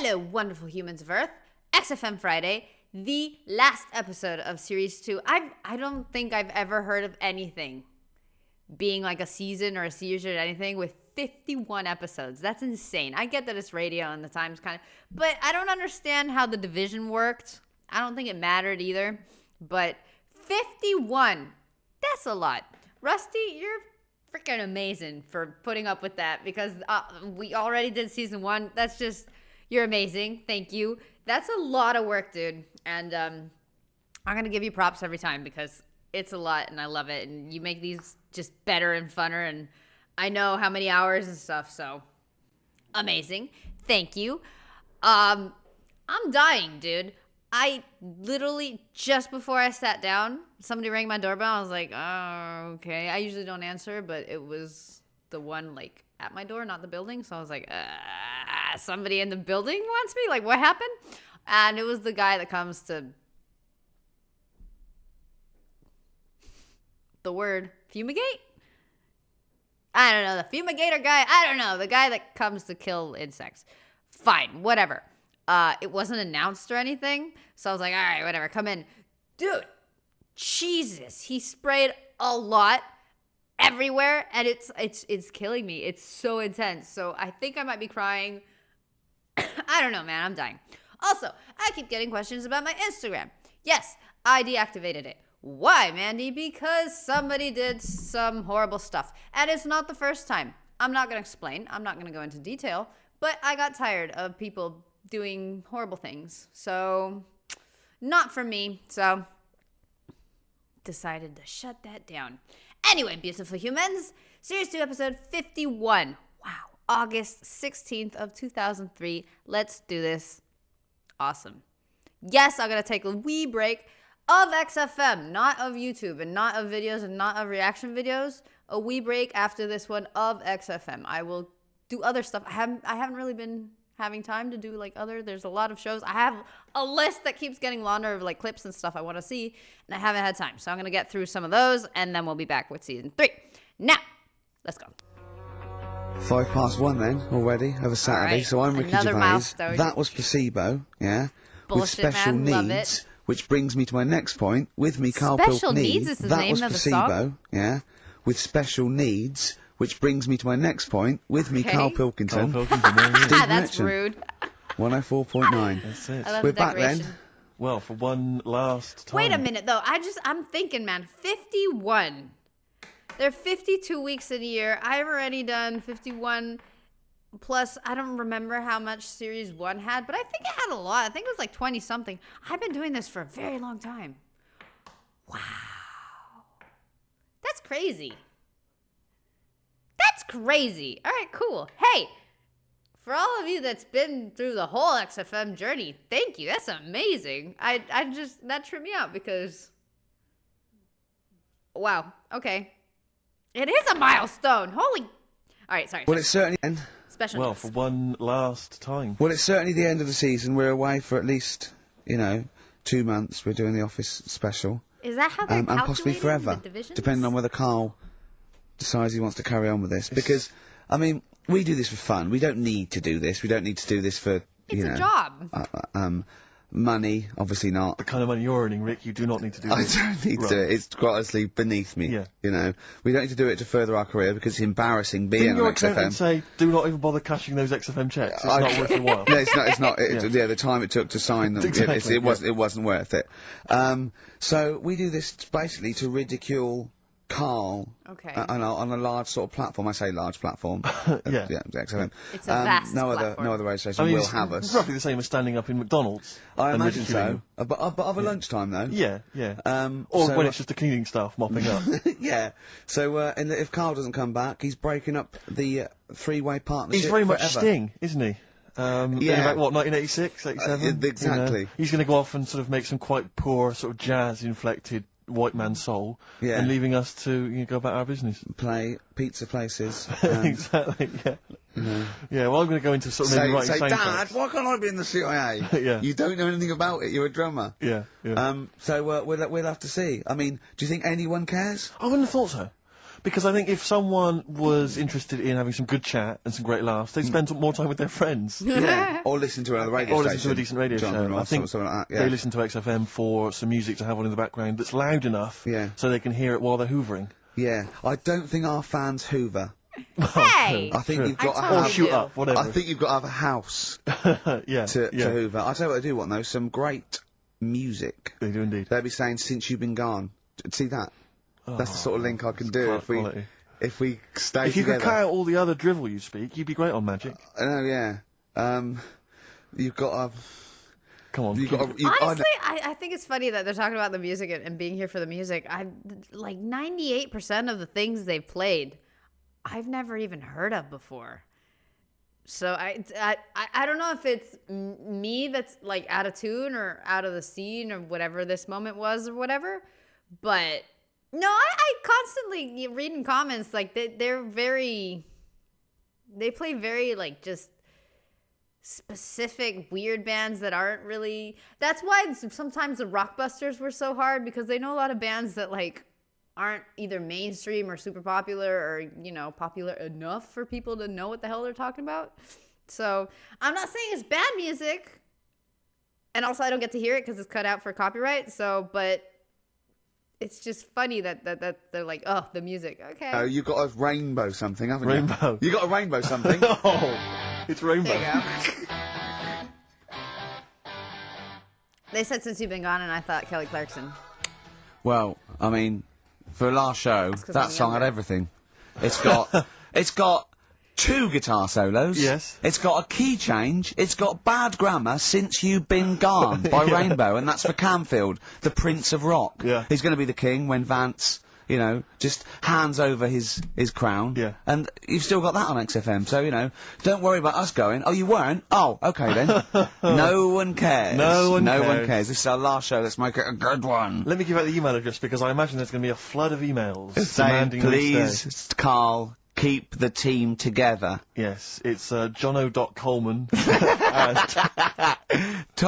Hello, wonderful humans of Earth. XFM Friday, the last episode of Series 2. I don't think I've ever heard of anything being like a season or a series or anything with 51 episodes. That's insane. I get that it's radio and the time's kind of... But I don't understand how the division worked. I don't think it mattered either. But 51, that's a lot. Rusty, you're freaking amazing for putting up with that because we already did season 1. That's just... You're amazing. Thank you. That's a lot of work, dude. And I'm going to give you props every time because it's a lot and I love it. And you make these just better and funner. And I know how many hours and stuff. So amazing. Thank you. I'm dying, dude. I literally, just before I sat down, somebody rang my doorbell. I was like, oh, okay. I usually don't answer, but it was the one like at my door, not the building. So I was like, somebody in the building wants me? Like, what happened? And it was the guy that comes to the word fumigate? I don't know. The fumigator guy? I don't know. The guy that comes to kill insects. Fine. Whatever. It wasn't announced or anything. So I was like, all right, whatever. Come in. Dude, Jesus. He sprayed a lot everywhere. And it's killing me. It's so intense. So I think I might be crying. I don't know, man. I'm dying. Also, I keep getting questions about my Instagram. Yes, I deactivated it. Why, Mandy? Because somebody did some horrible stuff. And it's not the first time. I'm not going to explain. I'm not going to go into detail. But I got tired of people doing horrible things. So, not for me. So, decided to shut that down. Anyway, beautiful humans. Series 2, episode 51. Wow. August 16th of 2003. Let's do this. Awesome. Yes, I'm going to take a wee break of XFM, not of YouTube and not of videos and not of reaction videos. A wee break after this one of XFM. I will do other stuff. I haven't really been having time to do like there's a lot of shows. I have a list that keeps getting longer of like clips and stuff I want to see, and I haven't had time. So I'm going to get through some of those and then we'll be back with season 3. Now, let's go. 1:05 then already of a Saturday. Right. So I'm Ricky Another Gervais. milestone. That was Placebo, yeah. Bullshit, with special man. Love needs, it. which brings me to my next point. With me, Carl Special Pilkney. Needs is the that name was of the Placebo, song? yeah. With special needs, which brings me to my next point. With me, Okay. Carl Pilkington. Carl Pilkington, there he is. Steve That's Mitchell. rude. 104.9. That's it. I love We're the back decoration. then. Well, for one last time. Wait a minute, though. I'm thinking, man, 51. There are 52 weeks in a year. I've already done 51. Plus, I don't remember how much Series 1 had, but I think it had a lot. I think it was like 20-something. I've been doing this for a very long time. Wow. That's crazy. That's crazy. All right, cool. Hey, for all of you that's been through the whole XFM journey, thank you. That's amazing. That tripped me out because, wow, okay. It is a milestone. Holy, all right, sorry. Well, it's certainly end. Special Well, needs. for one last time. Well, it's certainly the end of the season. We're away for at least, 2 months. We're doing the Office special. Is that how they're And possibly calculating forever, the divisions? depending on whether Carl decides he wants to carry on with this. Because, I mean, we do this for fun. We don't need to do this. We don't need to do this for, It's a job. money. Obviously not. The kind of money you're earning, Rick, you do not need to do I this. don't need Right. to. It's quite honestly beneath me. Yeah. We don't need to do it to further our career because it's embarrassing being Didn't on your accountant XFM. say, do not even bother cashing those XFM checks? It's not worth your while. No, it's not. It's not. Yeah, the time it took to sign them, Exactly, it wasn't worth it. So we do this basically to ridicule Carl Okay. on a large sort of platform. I say large platform. Yeah. XFM. It's a vast no platform. other radio station I mean, will it's have us. roughly the same as standing up in McDonald's. I and imagine ridiculing so. But of a lunchtime though. Yeah, yeah. Or Or when it's just the cleaning staff mopping up. yeah. So if Carl doesn't come back, he's breaking up the three-way partnership. He's very much forever. Sting, isn't he? In Yeah. about, what, 1986, 87? Exactly. He's going to go off and sort of make some quite poor, sort of jazz-inflected white man soul, Yeah. and leaving us to go about our business. Play pizza places. Exactly, yeah. Yeah, well, I'm going to go into sort of maybe writing say, Dad, soundtracks. why can't I be in the CIA? Yeah. You don't know anything about it. You're a drummer. Yeah, yeah. So we'll have to see. I mean, do you think anyone cares? I wouldn't have thought so. Because I think if someone was interested in having some good chat and some great laughs, they'd spend more time with their friends. Yeah, or listen to another radio Or station. listen to a decent radio Jonathan show. I Ross think or something like that, yeah. they listen to XFM for some music to have on in the background that's loud enough so they can hear it while they're hoovering. Yeah, I don't think our fans hoover. Hey! I think you've got to totally have... Or shoot do. up, whatever. I think you've got to have a house yeah, to yeah. hoover. I'll tell you what they do want, though, some great music. They do indeed. They'll be saying, since you've been gone. See that? That's the sort of link I can do Quality. if we stay If you together. could cut out all the other drivel you speak, you'd be great on Magic. I know, yeah. You've got to... Come on. Honestly, I think it's funny that they're talking about the music and being here for the music. Like 98% of the things they've played, I've never even heard of before. So I don't know if it's me that's like out of tune or out of the scene or whatever this moment was or whatever. But no, I constantly read in comments like they play very like just specific weird bands that aren't really. That's why sometimes the Rockbusters were so hard, because they know a lot of bands that like aren't either mainstream or super popular or, you know, popular enough for people to know what the hell they're talking about. So I'm not saying it's bad music, and also I don't get to hear it because it's cut out for copyright. So, but it's just funny that they're like, oh, the music, okay. Oh, you've got a rainbow something, haven't you? Rainbow. You got a rainbow something. Oh, it's Rainbow. There you go. They said since you've been gone, and I thought Kelly Clarkson. Well, I mean, for the last show, 'cause that I'm song had younger. everything. It's got 2 guitar solos. Yes. It's got a key change. It's got bad grammar, Since You've Been Gone by Rainbow, and that's for Camfield, the Prince of Rock. Yeah. He's going to be the king when Vance, you know, just hands over his crown. Yeah. And you've still got that on XFM, so, you know, don't worry about us going, oh, you weren't? Oh, okay then. No one cares. No one cares. This is our last show, let's make it a good one. Let me give out the email address, because I imagine there's going to be a flood of emails Saying, demanding we stay. please, Carl, keep the team together. Yes, it's jono.coleman.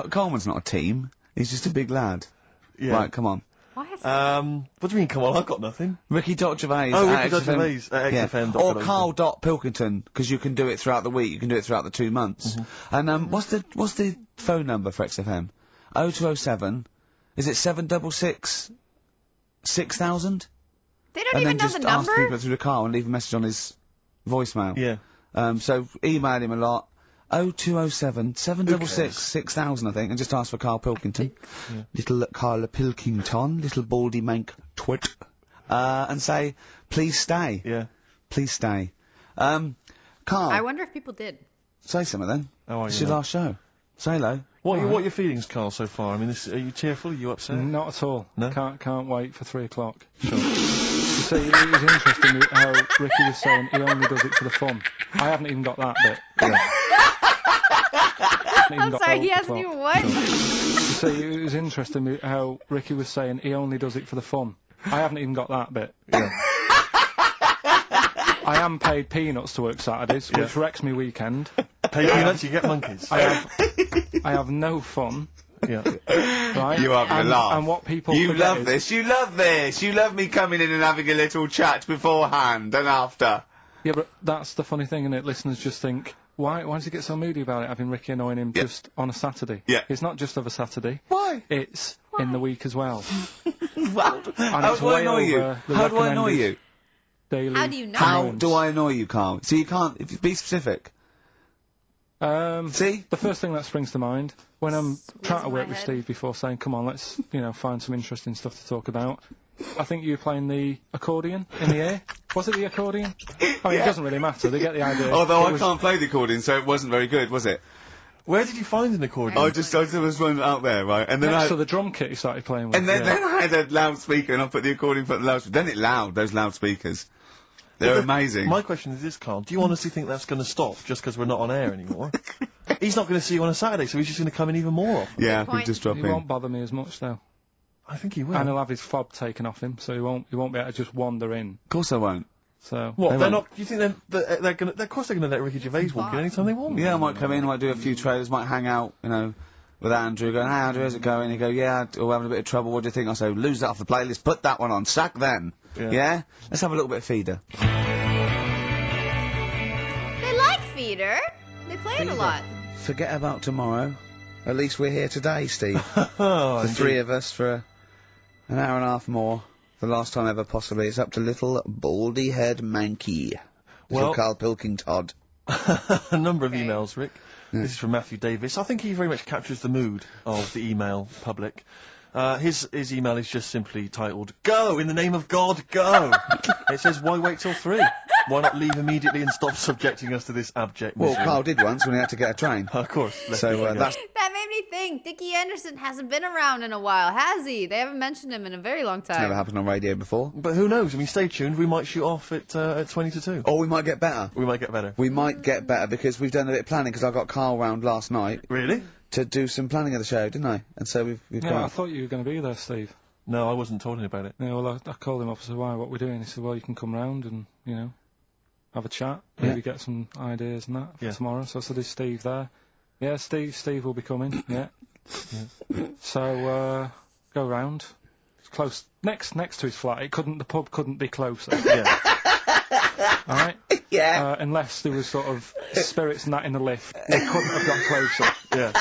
Coleman's not a team. He's just a big lad. Yeah. Right, come on. Why is What do you mean, come on, I've got nothing. Ricky.Gervais. Oh, at Ricky.Gervais at Yeah. XFM. Or Carl.Pilkington, because you can do it throughout the week, you can do it throughout the 2 months. And what's the phone number for XFM? 0207, is it 766 6000? they don't And even then know the just ask number? people through the car and leave a message on his voicemail. Yeah. So email him a lot. 0207 766 6000, I think, and just ask for Carl Pilkington. Little Carla Pilkington, little baldy mank twit. And say, please stay. Yeah. Please stay. Carl, I wonder if people did. say something then. How are It's you, your mate? last show. Say hello. What are your feelings, Carl, so far? I mean, are you tearful? Are you upset? Not at all. No? Can't wait for 3 o'clock. Sure. You see, it was interesting how Ricky was saying he only does it for the fun. I haven't even got that bit. I'm sorry, he hasn't even what? You see, it was interesting how Ricky was saying he only does it for the fun. I haven't even got that bit. Yeah. I am paid peanuts to work Saturdays, which wrecks me weekend. Pay peanuts, you get monkeys. I have no fun. Yeah. Right? You have a laugh. And what people You forget love is- this. You love this. You love me coming in and having a little chat beforehand and after. Yeah, but that's the funny thing, innit? Listeners just think, why does he get so moody about it, having Ricky annoying him just on a Saturday? Yeah. It's not just of a Saturday. Why? It's in the week as well. Well, how it's do I way annoy you? over the How do I annoy recommended you? Daily How do you know? How annoyance. do I annoy you, Carl? So you can't be specific. See? The first thing that springs to mind, when I'm trying to in work my with head. Steve before saying, come on, let's, find some interesting stuff to talk about, I think you were playing the accordion in the air. Was it the accordion? I mean, it doesn't really matter, they get the idea. Although It I was- can't play the accordion, so it wasn't very good, was it? Where did you find an accordion? I there was one out there, right? And then Next to the drum kit he started playing with. then I had a loudspeaker, and I put the accordion for the loudspeaker. Then it loud, those loudspeakers. They're amazing. My question is this, Carl. Do you honestly think that's going to stop just because we're not on air anymore? He's not going to see you on a Saturday, so he's just going to come in even more often. Yeah, I could point. just drop He in. won't bother me as much though. I think he will. And he'll have his fob taken off him, so he won't be able to just wander in. Of course I won't. So What? They They're won't. not. Do you think they're going to? Of course they're going to let Ricky Gervais walk in anytime they want. Yeah, I might come in, I might do a few trailers, might hang out, with Andrew, going, hey Andrew, how's it going? He'd go, yeah, we're having a bit of trouble, what do you think? I say, lose that off the playlist, put that one on, sack then. Yeah? Let's have a little bit of feeder. They like feeder. They play it a lot. Forget about tomorrow. At least we're here today, Steve. Oh, The three of us for an hour and a half more. The last time ever, possibly. It's up to little baldy-head Mankey. Little Carl Pilkington. A number of emails, Rick. This is from Matthew Davis. I think he very much captures the mood of the email public. His email is just simply titled, "Go! In the name of God, go!" It says, why wait till 3? Why not leave immediately and stop subjecting us to this abject misery? Well, Carl did once when he had to get a train. Of course. So that's... That made me think. Dickie Anderson hasn't been around in a while, has he? They haven't mentioned him in a very long time. Never happened on radio before. But who knows? I mean, stay tuned. We might shoot off at 20 to 2. Or we might get better. We might get better. We might get better because we've done a bit of planning because I got Carl round last night Really? to do some planning of the show, didn't I? And so we've Yeah, got... I thought you were going to be there, Steve. No, I wasn't told him about it. Yeah, well, I called him up and said, why, what we're doing? He said, well, you can come round and, have a chat, maybe get some ideas and that for tomorrow. So I said, is Steve there? Yeah, Steve will be coming, yeah. So, go round. It's close, next to his flat. The pub couldn't be closer. Yeah. Alright? Yeah. Unless there was sort of spirits and that in the lift, they couldn't have got closer. Yeah.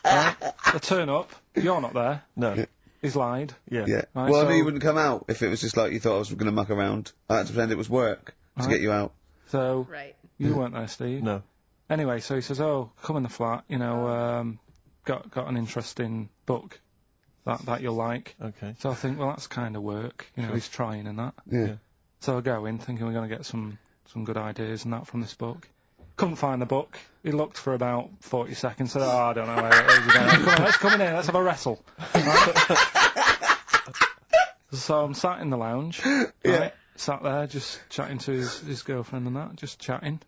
Alright? I turn up, you're not there. No. He's lied. Yeah. Yeah. Right, Well, I so- knew you wouldn't come out if it was just like you thought I was going to muck around. I had to pretend it was work to get you out. So, Right. you weren't there, Steve. No. Anyway, so he says, oh, come in the flat, got an interesting book that you'll like. Okay. So I think, well, that's kind of work, he's trying and that. Yeah. So I go in thinking we're going to get some good ideas and that from this book. Couldn't find the book. He looked for about 40 seconds, said, I don't know where it is again. Come on, let's come in here, let's have a wrestle. Right? So I'm sat in the lounge, right? Sat there just chatting to his girlfriend and that, just chatting.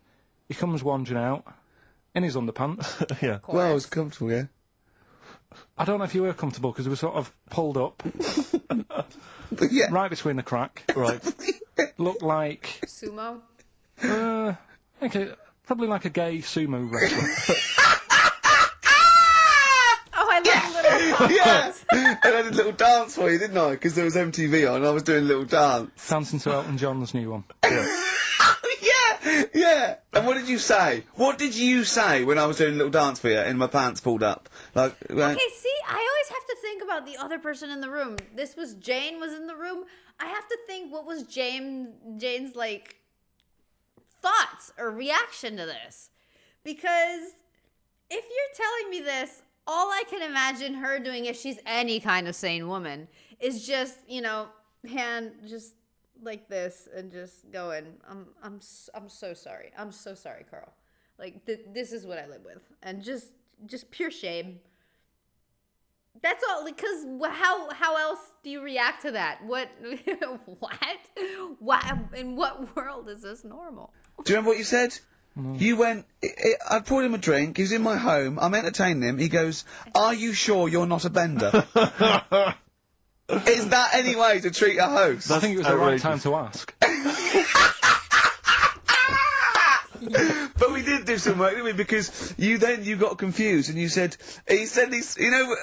He comes wandering out in his underpants. Yeah. Well, I was comfortable, yeah. I don't know if you were comfortable because we were sort of pulled up But yeah. right between the crack. Right. Looked like Sumo. probably like a gay sumo wrestler. Oh, I love little pop Yeah. And I did a little dance for you, didn't I? Because there was MTV on and I was doing a little dance. Dancing to Elton John's new one. Yeah. And what did you say? What did you say when I was doing a little dance for you and my pants pulled up? Like, Okay, see, I always have to think about the other person in the room. This was Jane was in the room. I have to think what was Jane's like thoughts or reaction to this. Because if you're telling me this, all I can imagine her doing if she's any kind of sane woman is just, hand just like this and just going, I'm so sorry. I'm so sorry, Carl. Like this is what I live with. And just pure shame. That's all, because how else do you react to that? What in what world is this normal? do you remember what you said? You went, I poured him a drink, he was in my home, I'm entertaining him, he goes, are you sure you're not a bender? Is that any way to treat a host? I think it was the right time to ask. But we did do some work, didn't we? Because you got confused and he said he's,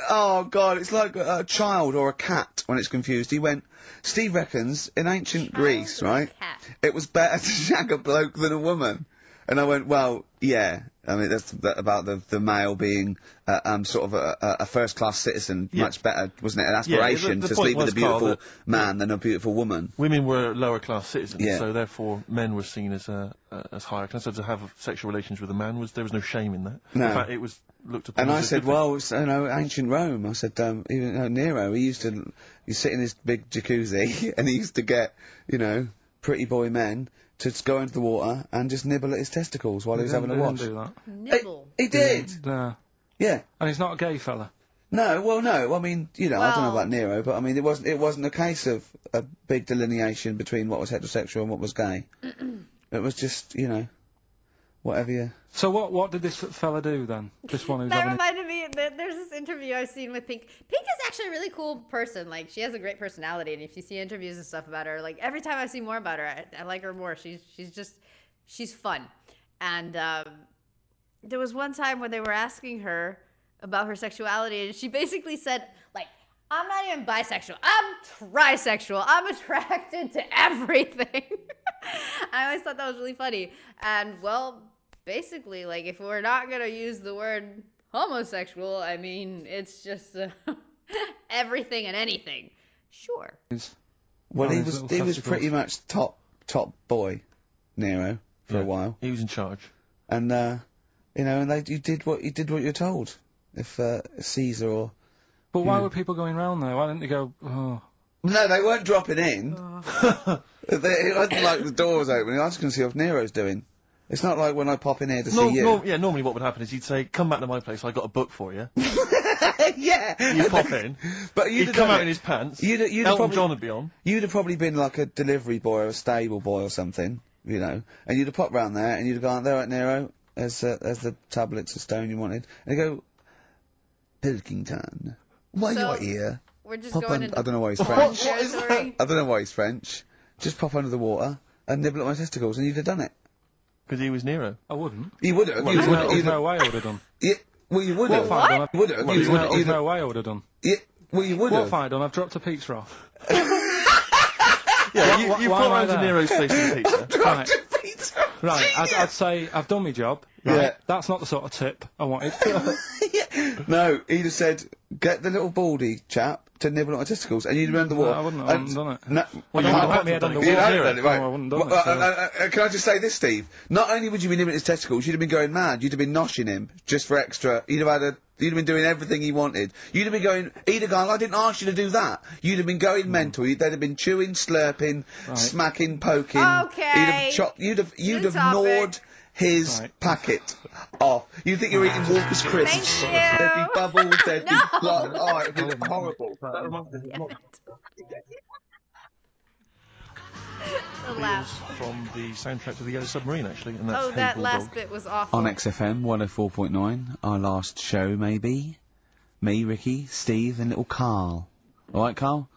oh God, it's like a child or a cat when it's confused. He went, Steve reckons in ancient Greece, right, it was better to shag a bloke than a woman. And I went, well, yeah. I mean, that's about the male being sort of a first-class citizen. Much better, wasn't it? An aspiration to sleep with a beautiful man than a beautiful woman. Women were lower-class citizens, Yeah. so therefore men were seen as higher class. So to have sexual relations with a man there was no shame in that. No. In fact, it was looked upon. And as I a said, good thing. well, it's, ancient Rome. I said, even Nero, he sit in his big jacuzzi and he used to get, pretty boy men to just go into the water and just nibble at his testicles while he was having a wash. Do that. Nibble. He did. Yeah. And he's not a gay fella. No, well, no. I mean, I don't know Well- about Nero, but I mean, it wasn't a case of a big delineation between what was heterosexual and what was gay. It was just, whatever you... So what did this fella do then? This one who's That having... reminded me that there's this interview I've seen with Pink. Pink is actually a really cool person. Like, she has a great personality, and if you see interviews and stuff about her, like, every time I see more about her, I like her more. She's fun. And there was one time when they were asking her about her sexuality, and she basically said, like, I'm not even bisexual. I'm trisexual. I'm attracted to everything. I always thought that was really funny. And, well, basically, like, if we're not going to use the word homosexual, I mean, it's just everything and anything. Sure. Well, he was pretty much top boy, Nero, for a while. He was in charge. And, you know, and you did what you're told. If Caesar or... But why were people going round there? Why didn't they go, oh... No, they weren't dropping in. It wasn't like the door was open. I was going to see what Nero's doing. It's not like when I pop in here to see you. Normally what would happen is you'd say, come back to my place, I got a book for you. Yeah! You pop in, but he'd come out in his pants, Elton John would be on. You'd have probably been like a delivery boy or a stable boy or something, you know, and you'd have popped round there and you'd have gone, there, right, Nero, there's the tablets of stone you wanted. And you go, Pilkington, why So, are you here? We're just Pop going on, into I don't know why he's porn French. territory. I don't know why he's French. Just pop under the water and nibble at my testicles and you'd have done it. Because he was Nero. I wouldn't. You would have. There's no way I would have done. Yeah, well, you would have. What? You would have. There's no way I would have done. Yeah, well, you would What have. have I done? I've dropped a pizza off. Yeah, Why you am put I around to there? Nero's place in pizza. Right. Right, I'd say I've done my job. Right? Yeah. That's not the sort of tip I wanted. No, he'd have said, get the little baldy chap to nibble at my testicles, and you'd remember what? I wouldn't have done it. No, Well, you I'd wouldn't put my head on the you'd wall. have done it, right? No, I wouldn't have done Well, it. can I just say this, Steve? Not only would you be nibbling his testicles, you'd have been going mad. You'd have been noshing him just for extra. You'd have been doing everything he wanted. You'd have been going, he'd have gone, I didn't ask you to do that. You'd have been going mental. They'd have been chewing, slurping, smacking, poking. Okay. You'd have New topic. gnawed his packet off. You think you're eating Walker's crisps? Thank you. There'd be bubbles, there'd be No. blood. Oh, it'd be horrible. The laugh. From the soundtrack to the Yellow Submarine, actually. And that's Oh, that Hey last Bulldog. bit was awful. On XFM 104.9, our last show, maybe. Me, Ricky, Steve, and little Carl. All right, Carl?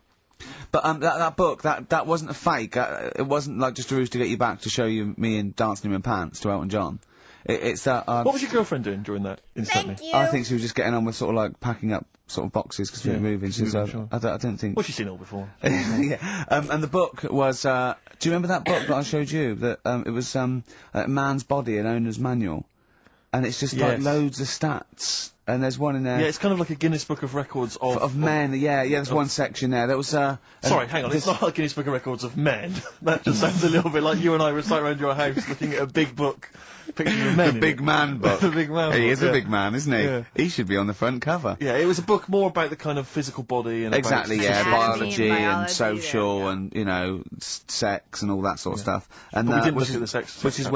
But that book, that wasn't a fake. It wasn't like just a ruse to get you back to show you me and dancing in my pants to Elton John. It's that. What was your girlfriend doing during that, incidentally? Thank you. I think she was just getting on with sort of like packing up sort of boxes because we were moving. she was So moving, sure. I don't think. Well, she's seen it all before. Yeah. And the book was. Do you remember that book that I showed you? That it was Man's Body, an Owner's Manual, and it's just like Yes. loads of stats. And there's one in there. Yeah, it's kind of like a Guinness Book of Records of men. Yeah. There's one section there. There was. Sorry, hang on. It's not like Guinness Book of Records of men. That just sounds a little bit like you and I were sat around your house looking at a big book, picture of men. The in big it. man book. The big man He book, is yeah. a big man, isn't he? Yeah. He should be on the front cover. Yeah, it was a book more about the kind of physical body and Exactly, about yeah, Anatomy biology and and biology, social yeah. and, you know, sex and all that sort of stuff. And But we didn't which look is, at the sex which is chapter.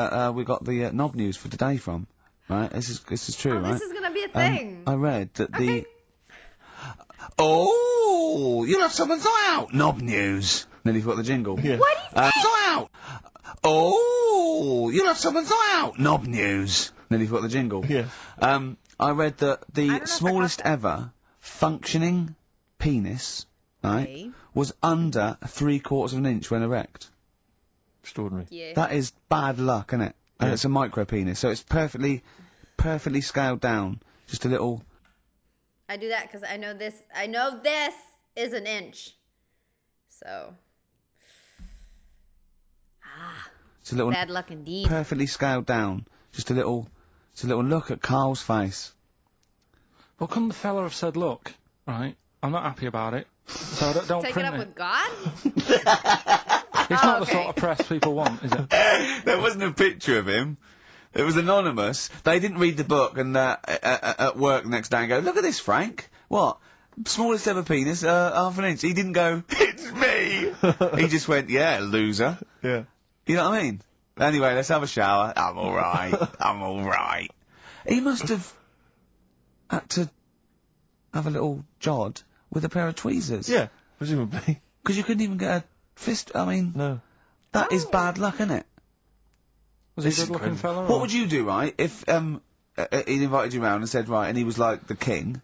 where we got the knob news for today from, right? This is true, Oh, right? this is gonna be a thing. I read that Okay. Oh, you'll have someone's eye out. Knob news. Nearly forgot the jingle. Yeah. What do you think? Eye out. Oh, you'll have someone's eye out. Knob news. Nearly forgot the jingle. Yeah. I read that don't know the if I smallest got that. ever functioning penis, right, Okay. was under 3/4 of an inch when erect. Extraordinary. Yeah. That is bad luck, isn't it? And Yeah. it's a micro penis, so it's perfectly scaled down. Just a little. I do that because I know this is an inch. So. It's a little. Bad luck indeed. Perfectly scaled down. Just a little. It's a little look at Carl's face. Well, couldn't the fella have said, look, right, I'm not happy about it, so don't Take it print up it. with God? It's not the okay. sort of press people want, is it? There wasn't a picture of him. It was anonymous. They didn't read the book and at work the next day and go, look at this, Frank. What? Smallest ever penis, half an inch. He didn't go, it's me. He just went, yeah, loser. Yeah. You know what I mean? Anyway, let's have a shower. I'm alright. I'm alright. He must have had to have a little jod with a pair of tweezers. Yeah, presumably. Because you couldn't even get a fist. I mean, No. that is bad luck, isn't it? Was he a This is good-looking incredible. fella? What or- would you do, right, if he invited you round and said, right, and he was like the king,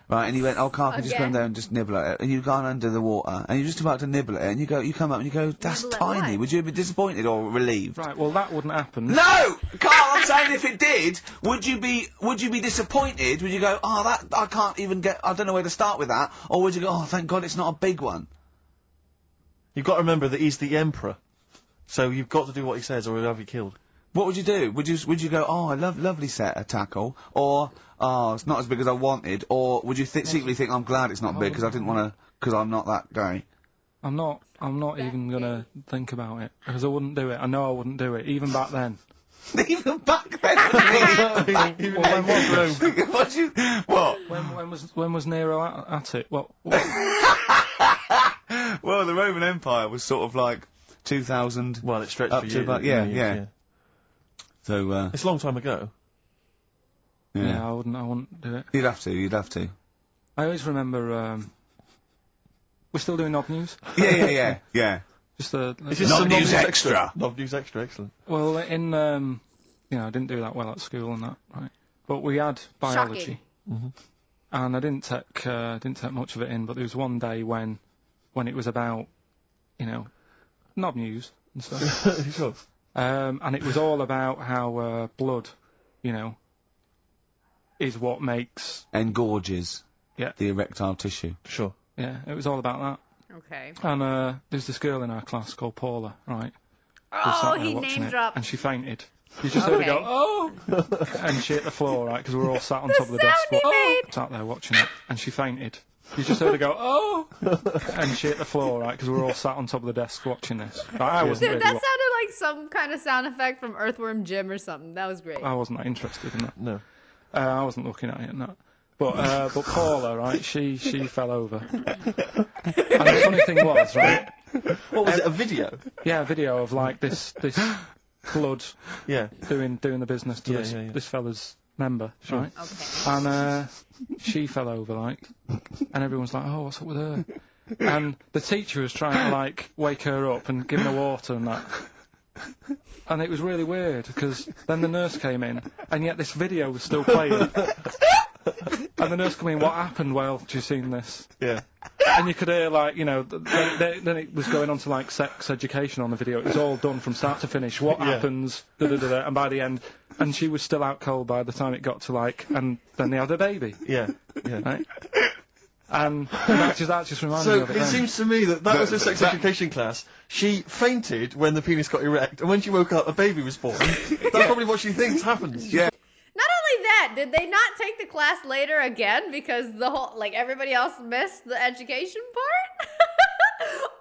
right? And you went, oh, Carl, can you just Again? come there and just nibble at it? And you've gone under the water, and you're just about to nibble at it, and you come up and you go, that's Nibble at tiny. what? Would you be disappointed or relieved? Right, well, that wouldn't happen. No! Carl, I'm saying if it did, would you be disappointed? Would you go, oh, that, I can't even get, I don't know where to start with that? Or would you go, oh, thank God it's not a big one? You've got to remember that he's the emperor. So you've got to do what he says or he'll have you killed. What would you do? Would you go, oh, I lovely set of tackle, or, oh, it's not as big as I wanted, or would you secretly think, I'm glad it's not big because I didn't want to, because I'm not that guy? I'm not even gonna think about it, because I wouldn't do it. I know I wouldn't do it, even back then. Even back then? When was Nero at it? Well, well, the Roman Empire was sort of like 2000. Well, it stretched up for to years. about, yeah. So, It's a long time ago. yeah, I wouldn't do it. You'd have to. I always remember, we're still doing Knob News? Yeah. Just the... It's just Knob some News Extra. Knob News Extra, excellent. Well, in, I didn't do that well at school and that, right? But we had biology. Shocking. And I didn't take much of it in, but there was one day when it was about, Knob News and stuff. Sure. And it was all about how, blood, is what makes... Engorges. Yeah. The erectile tissue. Sure. Yeah, it was all about that. Okay. And there's this girl in our class called Paula, right? who sat Oh, there he watching name it, dropped. and she fainted. You just heard her go, Okay. oh! And she hit the floor, right, because we were all sat on top of the desk. sound he made. Sat there watching it, and she fainted. You just heard her go, oh! And she hit the floor, right, because we were all sat on top of the desk watching this. But I wasn't Dude, really that sounded like some kind of sound effect from Earthworm Jim or something. That was great. I wasn't that interested in that. No. I wasn't looking at it and that. But Paula, right, she fell over. And the funny thing was, right... What was it, a video? Yeah, a video of, like, this blood Yeah. doing the business to Yeah. this fella's member, right? Okay. And she fell over, like, and everyone's like, oh, what's up with her? And the teacher was trying to, like, wake her up and give her water and that. And it was really weird, because then the nurse came in, and yet this video was still playing. And the nurse came in, what happened? Well, have you seen this? Yeah. And you could hear, like, then it was going on to, like, sex education on the video. It was all done from start to finish. What happens? Da-da-da-da. And by the end, and she was still out cold by the time it got to, like, and then they had a baby. Yeah. Right? And that just reminded me So of it it then. sees to me that was her sex education class. She fainted when the penis got erect, and when she woke up, a baby was born. That's probably what she thinks happens. Yeah. Not only that, did they not take the class later again because the whole, like, everybody else missed the education part?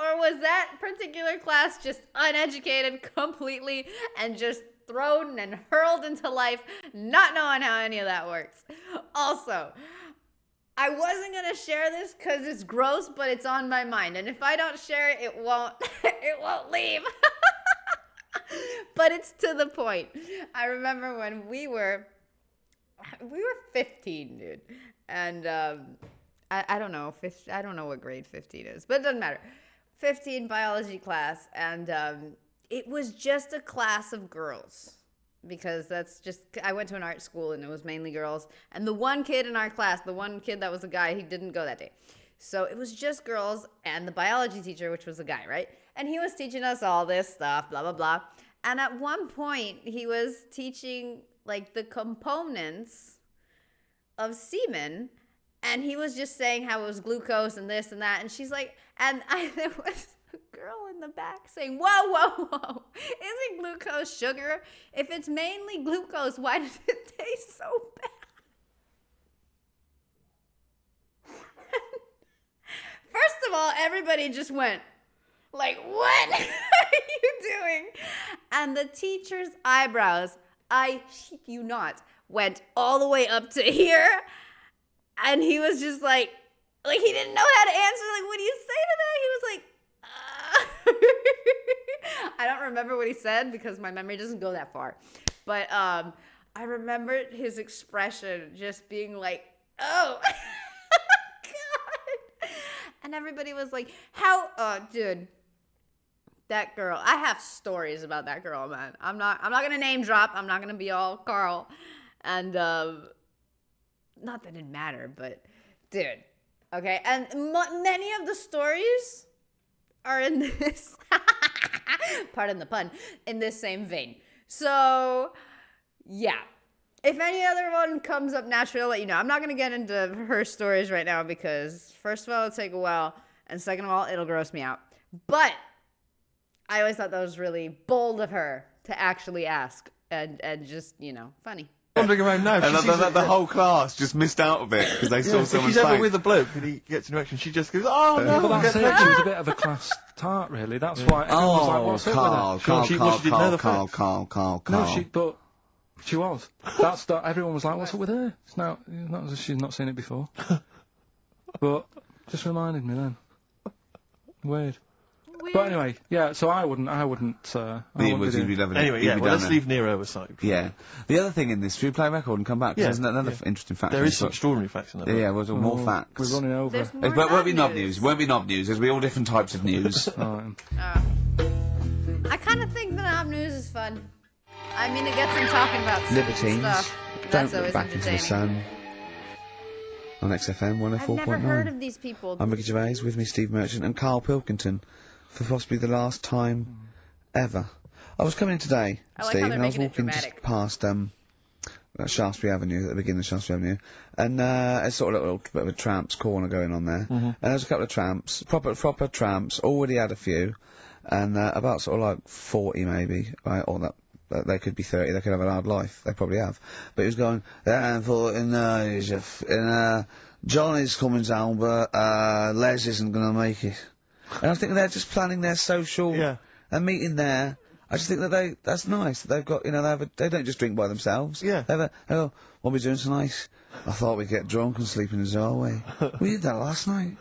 Or was that particular class just uneducated completely and just thrown and hurled into life, not knowing how any of that works? Also, I wasn't going to share this because it's gross, but it's on my mind. And if I don't share it, it won't leave. But it's to the point. I remember when we were 15, dude. And I don't know. I don't know what grade 15 is, but it doesn't matter. 15 biology class. And it was just a class of girls. Because I went to an art school and it was mainly girls. And the one kid in our class, the one kid that was a guy, he didn't go that day. So it was just girls and the biology teacher, which was a guy, right? And he was teaching us all this stuff, blah, blah, blah. And at one point, he was teaching, like, the components of semen. And he was just saying how it was glucose and this and that. And she's like, there was a girl in the back saying, whoa, isn't glucose sugar? If it's mainly glucose, why does it taste so bad? First of all, everybody just went, like, what are you doing? And the teacher's eyebrows, I shit you not, went all the way up to here. And he was just like he didn't know how to answer. Like, what do you say to that? He was like, I don't remember what he said because my memory doesn't go that far. But I remember his expression just being like, oh, God. And everybody was like, dude, that girl. I have stories about that girl, man. I'm not going to name drop. I'm not going to be all Carl. And not that it mattered, but Dude. Okay, and many of the stories are in this, pardon the pun, in this same vein. So, yeah. If any other one comes up naturally, I'll let you know. I'm not going to get into her stories right now because, first of all, it'll take a while, and second of all, it'll gross me out. But I always thought that was really bold of her to actually ask and just, funny. Wandering around now. And the whole class just missed out a bit because they saw If someone's she's ever face. with a bloke and he gets an erection, she just goes, "Oh no!" But that's it. She was a bit of a class tart, really. That's why everyone was like, "What's up with her?" Carl. No, but she was. Everyone was like, "What's up with her?" It's not as if she's not seen it before. But just reminded me then. Weird. But anyway, yeah. So I wouldn't. Anyway, yeah. Well, let's leave Nero aside. Yeah. The other thing in this, should we play a record and come back? Yeah. There's another interesting fact. There is some extraordinary facts in that. Yeah, well, more facts. We're running over. There's more It won't be knob news. news. Won't be knob news. There's be all different types of news. Alright. I kind of think the knob news is fun. I mean, it gets them talking about Libertines. stuff. Don't That's look always back into the entertaining. sun. On XFM 104.9. I've never heard of these people. I'm Ricky Gervais, with me Steve Merchant and Carl Pilkington, for possibly the last time ever. I was coming in today, I like Steve, how they're and I was making it walking dramatic. just past Shaftesbury Avenue, at the beginning of Shaftesbury Avenue, and it's sort of a little bit of a tramp's corner going on there. And there's a couple of tramps, proper tramps, already had a few, and about sort of like 40 maybe, right, or that. They could be 30, they could have a hard life, they probably have. But he was going, Johnny's coming down, but Les isn't going to make it. And I think they're just planning their social and meeting there. I just think that that's nice. That they've got, they don't just drink by themselves. Yeah. What are we doing tonight? I thought we'd get drunk and sleep in the doorway. We did that last night.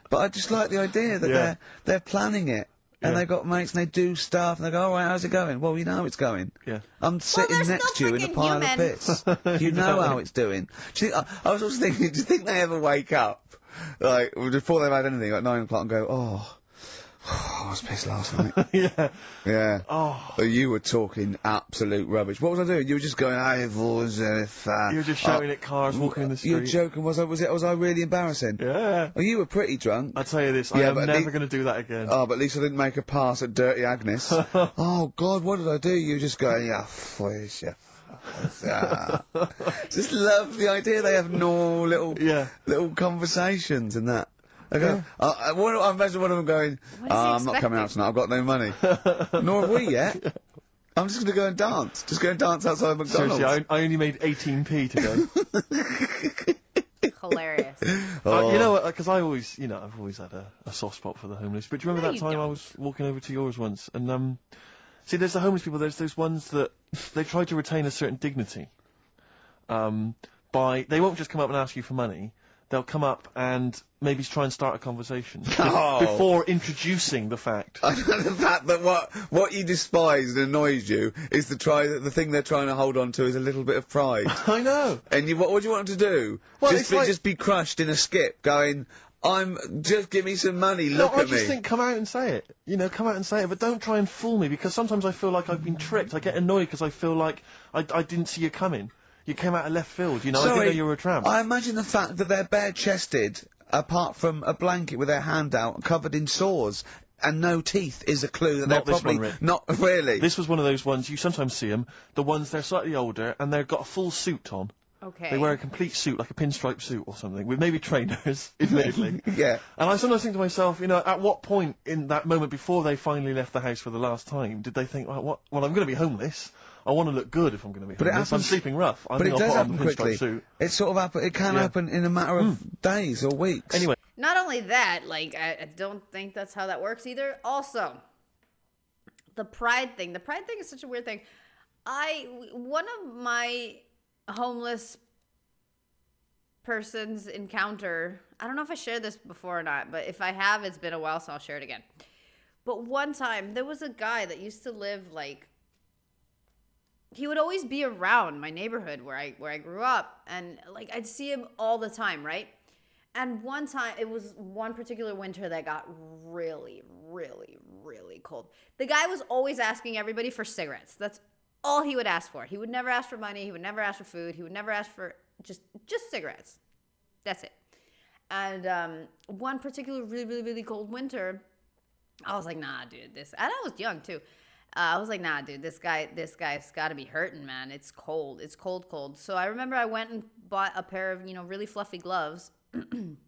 But I just like the idea that they're planning it. And they've got mates and they do stuff and they go, alright, how's it going? Well, you know how it's going. Yeah. I'm sitting they're next to still you in a freaking pile human. of piss. You know how it's doing. Do you think, I was also thinking, do you think they ever wake up, like, before they've had anything, at 9 o'clock and go, oh, I was pissed last night. Yeah. Yeah. Oh. You were talking absolute rubbish. What was I doing? You were just going, I was if You were just shouting at cars walking in the street. You were joking. Was I really embarrassing? Yeah. Oh, you were pretty drunk. I'll tell you this, I am never going to do that again. Oh, but at least I didn't make a pass at Dirty Agnes. Oh, God, what did I do? You were just going, yeah, please, yeah. Just love the idea they have normal little conversations and that. Okay. I imagine one of them going, I'm not coming out tonight, I've got no money. Nor have we yet. I'm just going to go and dance. Just go and dance outside McDonald's. Seriously, I only made 18p today. Hilarious. You know what, because I've always had a soft spot for the homeless. But do you remember that time I was walking over to yours once? And, see, there's the homeless people, there's those ones that they try to retain a certain dignity. They won't just come up and ask you for money. They'll come up and maybe try and start a conversation before introducing the fact. The fact that what you despise and annoys you is the thing they're trying to hold on to is a little bit of pride. I know. And what do you want them to do? Well, just be crushed in a skip, going, just give me some money, look at me. I just think, come out and say it. Come out and say it, but don't try and fool me, because sometimes I feel like I've been tricked. I get annoyed because I feel like I didn't see you coming. You came out of left field, I didn't know you were a tramp. I imagine the fact that they're bare-chested, apart from a blanket with their hand out, covered in sores, and no teeth is a clue that Not they're this probably... one, Rick. Not really. This was one of those ones, you sometimes see them, the ones they're slightly older, and they've got a full suit on. Okay. They wear a complete suit, like a pinstripe suit or something, with maybe trainers, admittedly. Yeah. And I sometimes think to myself, at what point in that moment before they finally left the house for the last time, did they think, well, I'm going to be homeless. I want to look good if I'm going to be homeless. I'm sleeping rough. But it does happen quickly. It sort of happen. It can happen in a matter of days or weeks. Anyway. Not only that, I don't think that's how that works either. Also, the pride thing. The pride thing is such a weird thing. One of my homeless person's encounter, I don't know if I shared this before or not, but if I have, it's been a while, so I'll share it again. But one time, there was a guy that used to live, he would always be around my neighborhood where I grew up, and I'd see him all the time, right? And one time, it was one particular winter that got really, really, really cold. The guy was always asking everybody for cigarettes. That's all he would ask for. He would never ask for money. He would never ask for food. He would never ask for just cigarettes. That's it. And one particular really, really, really cold winter, I was like, nah, dude, and I was young too. I was like, nah, dude, this guy's got to be hurting, man. It's cold. It's cold, cold. So I remember I went and bought a pair of, really fluffy gloves, and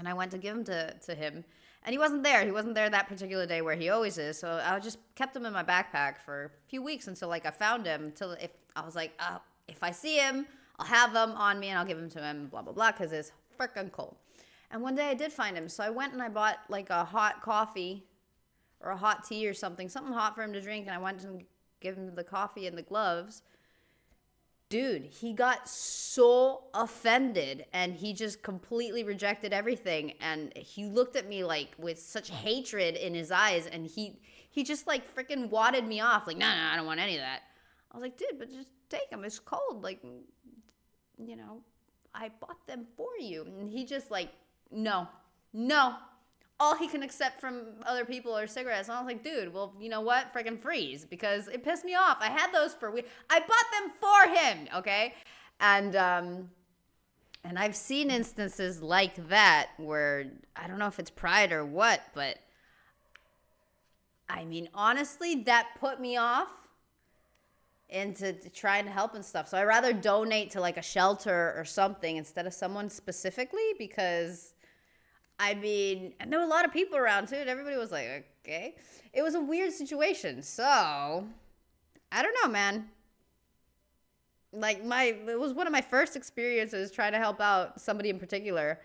I went to give them to him, and he wasn't there. He wasn't there that particular day where he always is. So I just kept them in my backpack for a few weeks until like I found him. Until if I was like, if I see him, I'll have them on me and I'll give them to him, blah blah blah, because it's freaking cold. And one day I did find him, so I went and I bought like a hot coffee or a hot tea or something hot for him to drink, and I went and give him the coffee and the gloves. Dude, he got so offended, and he just completely rejected everything, and he looked at me like with such hatred in his eyes, and he just like freaking wadded me off, like, no, I don't want any of that. I was like, dude, but just take them, it's cold, like, I bought them for you. And he just like, no, all he can accept from other people are cigarettes. And I was like, dude, well, you know what? Freaking freeze, because it pissed me off. I had those for weeks. I bought them for him, okay? And I've seen instances like that where, I don't know if it's pride or what, but I mean, honestly, that put me off into trying to help and stuff. So I'd rather donate to like a shelter or something instead of someone specifically, because I mean, and there were a lot of people around too, and everybody was like, okay. It was a weird situation. So, I don't know, man. Like, it was one of my first experiences trying to help out somebody in particular,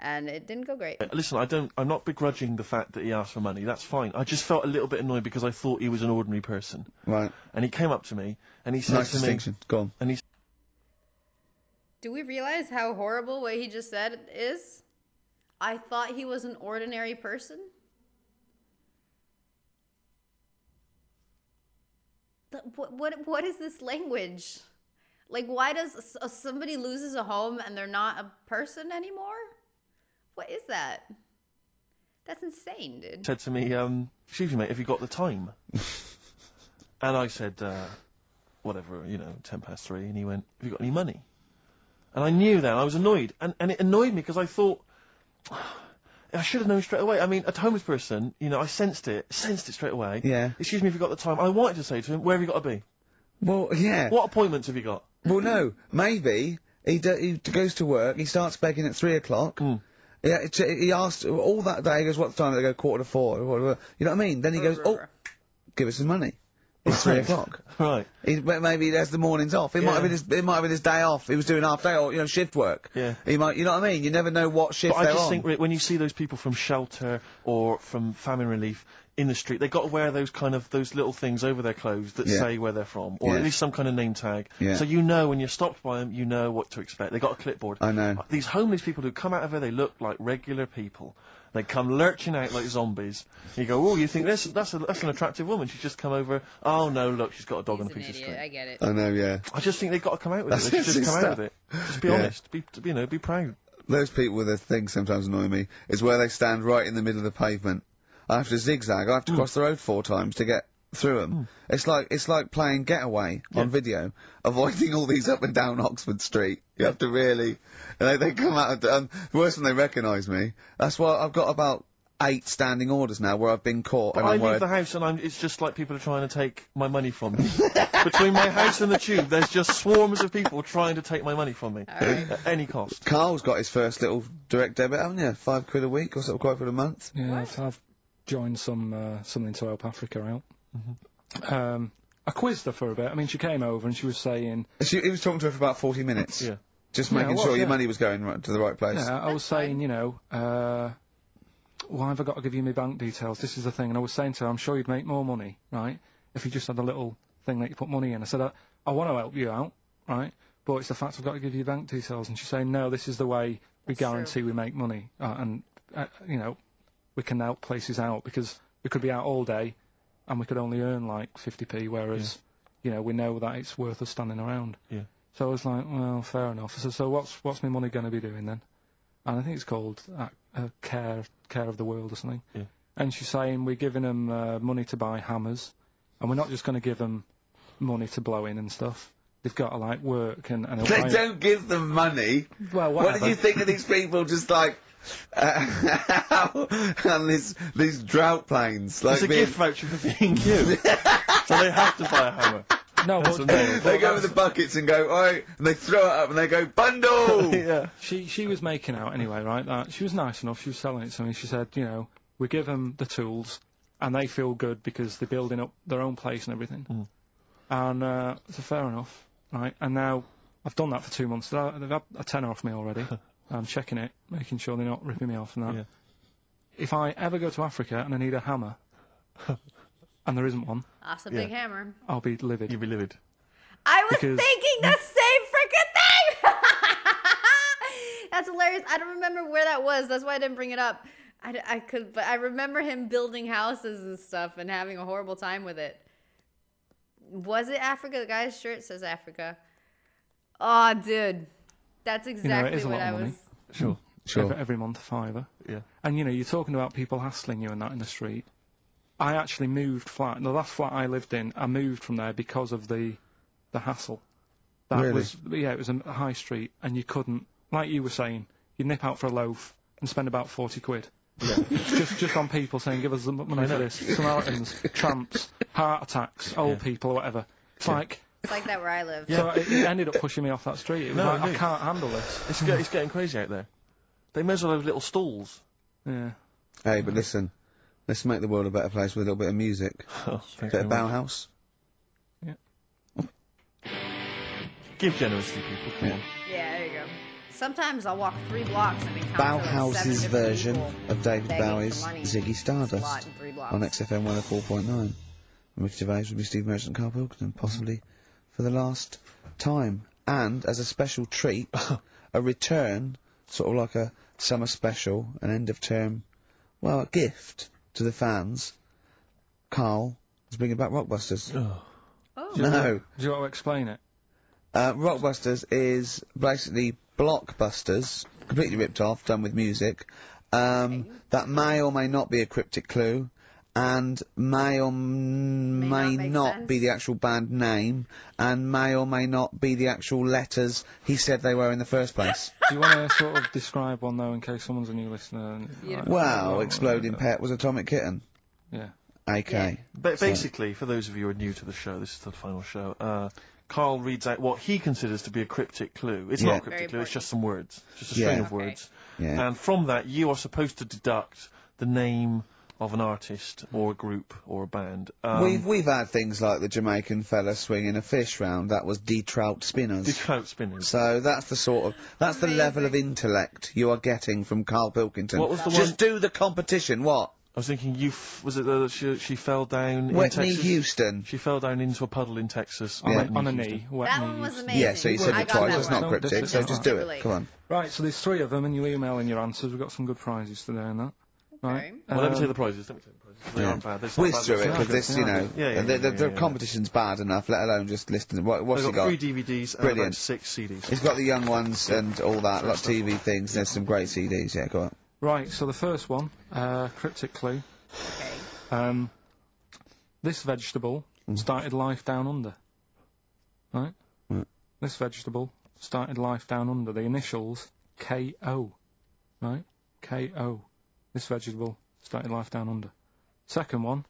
and it didn't go great. Listen, I'm not begrudging the fact that he asked for money. That's fine. I just felt a little bit annoyed because I thought he was an ordinary person. Right. And he came up to me, and he said nice to me... distinction. Go on. And he... Do we realize how horrible what he just said is? I thought he was an ordinary person. What is this language? Like, why does somebody loses a home and they're not a person anymore? What is that? That's insane, dude. Said to me, excuse me, mate, have you got the time? And I said, whatever, 3:10. And he went, have you got any money? And I knew that. I was annoyed. And it annoyed me because I thought, I should have known straight away. I mean, a homeless person, I sensed it straight away. Yeah. Excuse me if you got the time. I wanted to say to him, where have you got to be? Well, yeah. What appointments have you got? Well, no. Maybe he goes to work, he starts begging at 3 o'clock. Mm. Yeah, he asked all that day, he goes, what time? They go 3:45, or whatever. You know what I mean? Then he goes, oh, give us some money. It's 3 o'clock. Right. Maybe he has the mornings off. It might have been his day off. He was doing half day or shift work. Yeah. He might, you know what I mean? You never know what shift But they're I just on. think Rick, when you see those people from shelter or from famine relief in the street, they've got to wear those little things over their clothes that say where they're from, or at least some kind of name tag. Yeah. So when you're stopped by them, you know what to expect. They've got a clipboard. I know. These homeless people who come out of there, they look like regular people. They come lurching out like zombies. You go, oh, you think that's an attractive woman? She's just come over. Oh no, look, she's got a dog and a piece of string. I get it. I know, yeah. I just think they've got to come out with it. They should just come out with it. Just be honest. Be proud. Those people with their things sometimes annoy me, is where they stand right in the middle of the pavement. I have to zigzag, I have to cross the road 4 times to get through them. It's like playing Getaway on video, avoiding all these up and down Oxford Street. You have to really... They come out, worse when they recognise me. That's why I've got about 8 standing orders now where I've been caught. But and I I'm leave the house and it's just like people are trying to take my money from me. Between my house and the tube, there's just swarms of people trying to take my money from me. Right. At any cost. Carl's got his first little direct debit, haven't you? £5 a week or something, quite for a month. Yeah, I've joined something to help Africa out. Mm-hmm. I quizzed her for a bit. I mean, she came over and she was saying... He was talking to her for about 40 minutes. Yeah. Just making sure your money was going to the right place. Yeah, I was saying, why have I got to give you my bank details? This is the thing. And I was saying to her, I'm sure you'd make more money, right, if you just had a little thing that you put money in. I said, I want to help you out, right, but it's the fact I've got to give you bank details. And she's saying, no, this is the way we guarantee we make money. We can help places out because we could be out all day and we could only earn like 50p, whereas, we know that it's worth us standing around. Yeah. So I was like, well, fair enough. I said, so what's my money going to be doing then? And I think it's called care of the world or something. Yeah. And she's saying we're giving them money to buy hammers, and we're not just going to give them money to blow in and stuff. They've got to work and they don't give them money. Well, what did you think of these people just and these drought planes. Like It's a gift voucher for B&Q. So they have to buy a hammer. No, That's but amazing. They go with the buckets and go, oi, and they throw it up and they go, bundle! Yeah. she was making out anyway, right? That she was nice enough. She was selling it to me. She said, you know, we give them the tools, and they feel good because they're building up their own place and everything. And so fair enough, right? And now I've done that for 2 months. They've had a tenner off me already. I'm checking it, making sure they're not ripping me off and that. Yeah. If I ever go to Africa and I need a hammer, and there isn't one, That's a big hammer. I'll be livid. You'd be livid. I was Because- thinking the same freaking thing! That's hilarious. I don't remember where that was. That's why I didn't bring it up. But I remember him building houses and stuff and having a horrible time with it. Was it Africa? The guy's shirt says Africa. Oh, dude. That's exactly it is a what lot I of money. was. Sure. Every month, £5. Yeah. And, you know, you're talking about people hassling you and that in the street. I actually moved flat. The last flat I lived in, I moved from there because of the hassle. That Really? it was a high street, and you couldn't, like you were saying, you'd nip out for a loaf and spend about 40 quid. Yeah. just on people saying, give us the money for this. Samaritans, tramps, heart attacks, old people, or whatever. It's like... It's like that where I live. So it ended up pushing me off that street. It was like, I indeed. can't handle this. It's getting crazy out there. They may as well have little stalls. Yeah. Hey, but listen, let's make the world a better place with a little bit of music. Oh, A bit of Bauhaus. Give generously, people. Come on. Yeah, there you go. Sometimes I'll walk 3 blocks and encounter like 7 Bauhaus's different version people of David begging for Bowie's money. Ziggy It's a lot Stardust in 3 blocks. on XFM 104.9. And Richey Gervais will be Steve Merchant and Carl Pilkington, possibly for the last time. And, as a special treat, a return, sort of like a summer special, an end of term, well, a gift to the fans. Carl is bringing back Rockbusters. Oh. No. Do you want to explain it? Rockbusters is basically Blockbusters, completely ripped off, done with music, that may or may not be a cryptic clue, and may or may not make not sense. be the actual band name, and may or may not be the actual letters he said they were in the first place. Do you want to sort of describe one, though, in case someone's a new listener? And, Yeah. Well, Exploding Pet was Atomic Kitten. Yeah. AK. Yeah. Basically, for those of you who are new to the show, this is the final show, Carl reads out what he considers to be a cryptic clue. It's Yeah. not a cryptic Very clue, it's important. just some words. Just a Yeah. string of Okay. words. Yeah. And from that, you are supposed to deduct the name of an artist or a group or a band. We've had things like the Jamaican fella swinging a fish round. That was D-Trout Spinners. The trout spinners. So that's the level of intellect you are getting from Carl Pilkington. What was the Just one- do the competition, what? I was thinking, was it that she fell down in Whitney Texas? Houston. She fell down into a puddle in Texas. On, Yeah. on a Houston. knee. Wet That knee. one was amazing. Yeah, so you said I it got twice, that it's one. not cryptic, so just do it. Come on. Right, so there's 3 of them, and you email in your answers. We've got some good prizes today and that. Right. Okay. Well, let me Um, tay the prizes. They aren't bad. They're Whiz not through bad. it, because this, you know, Yeah, the competition's bad enough, let alone just listing. What's he They've got got? 3 DVDs and Brilliant. about 6 CDs. He's got the young ones and all that, lots of TV things, there's some great CDs, yeah, go on. Right, so the first one, cryptic clue. Okay. This vegetable started life down under. Right? Right. This vegetable started life down under. The initials K-O. Right? K-O. This vegetable started life down under. Second one.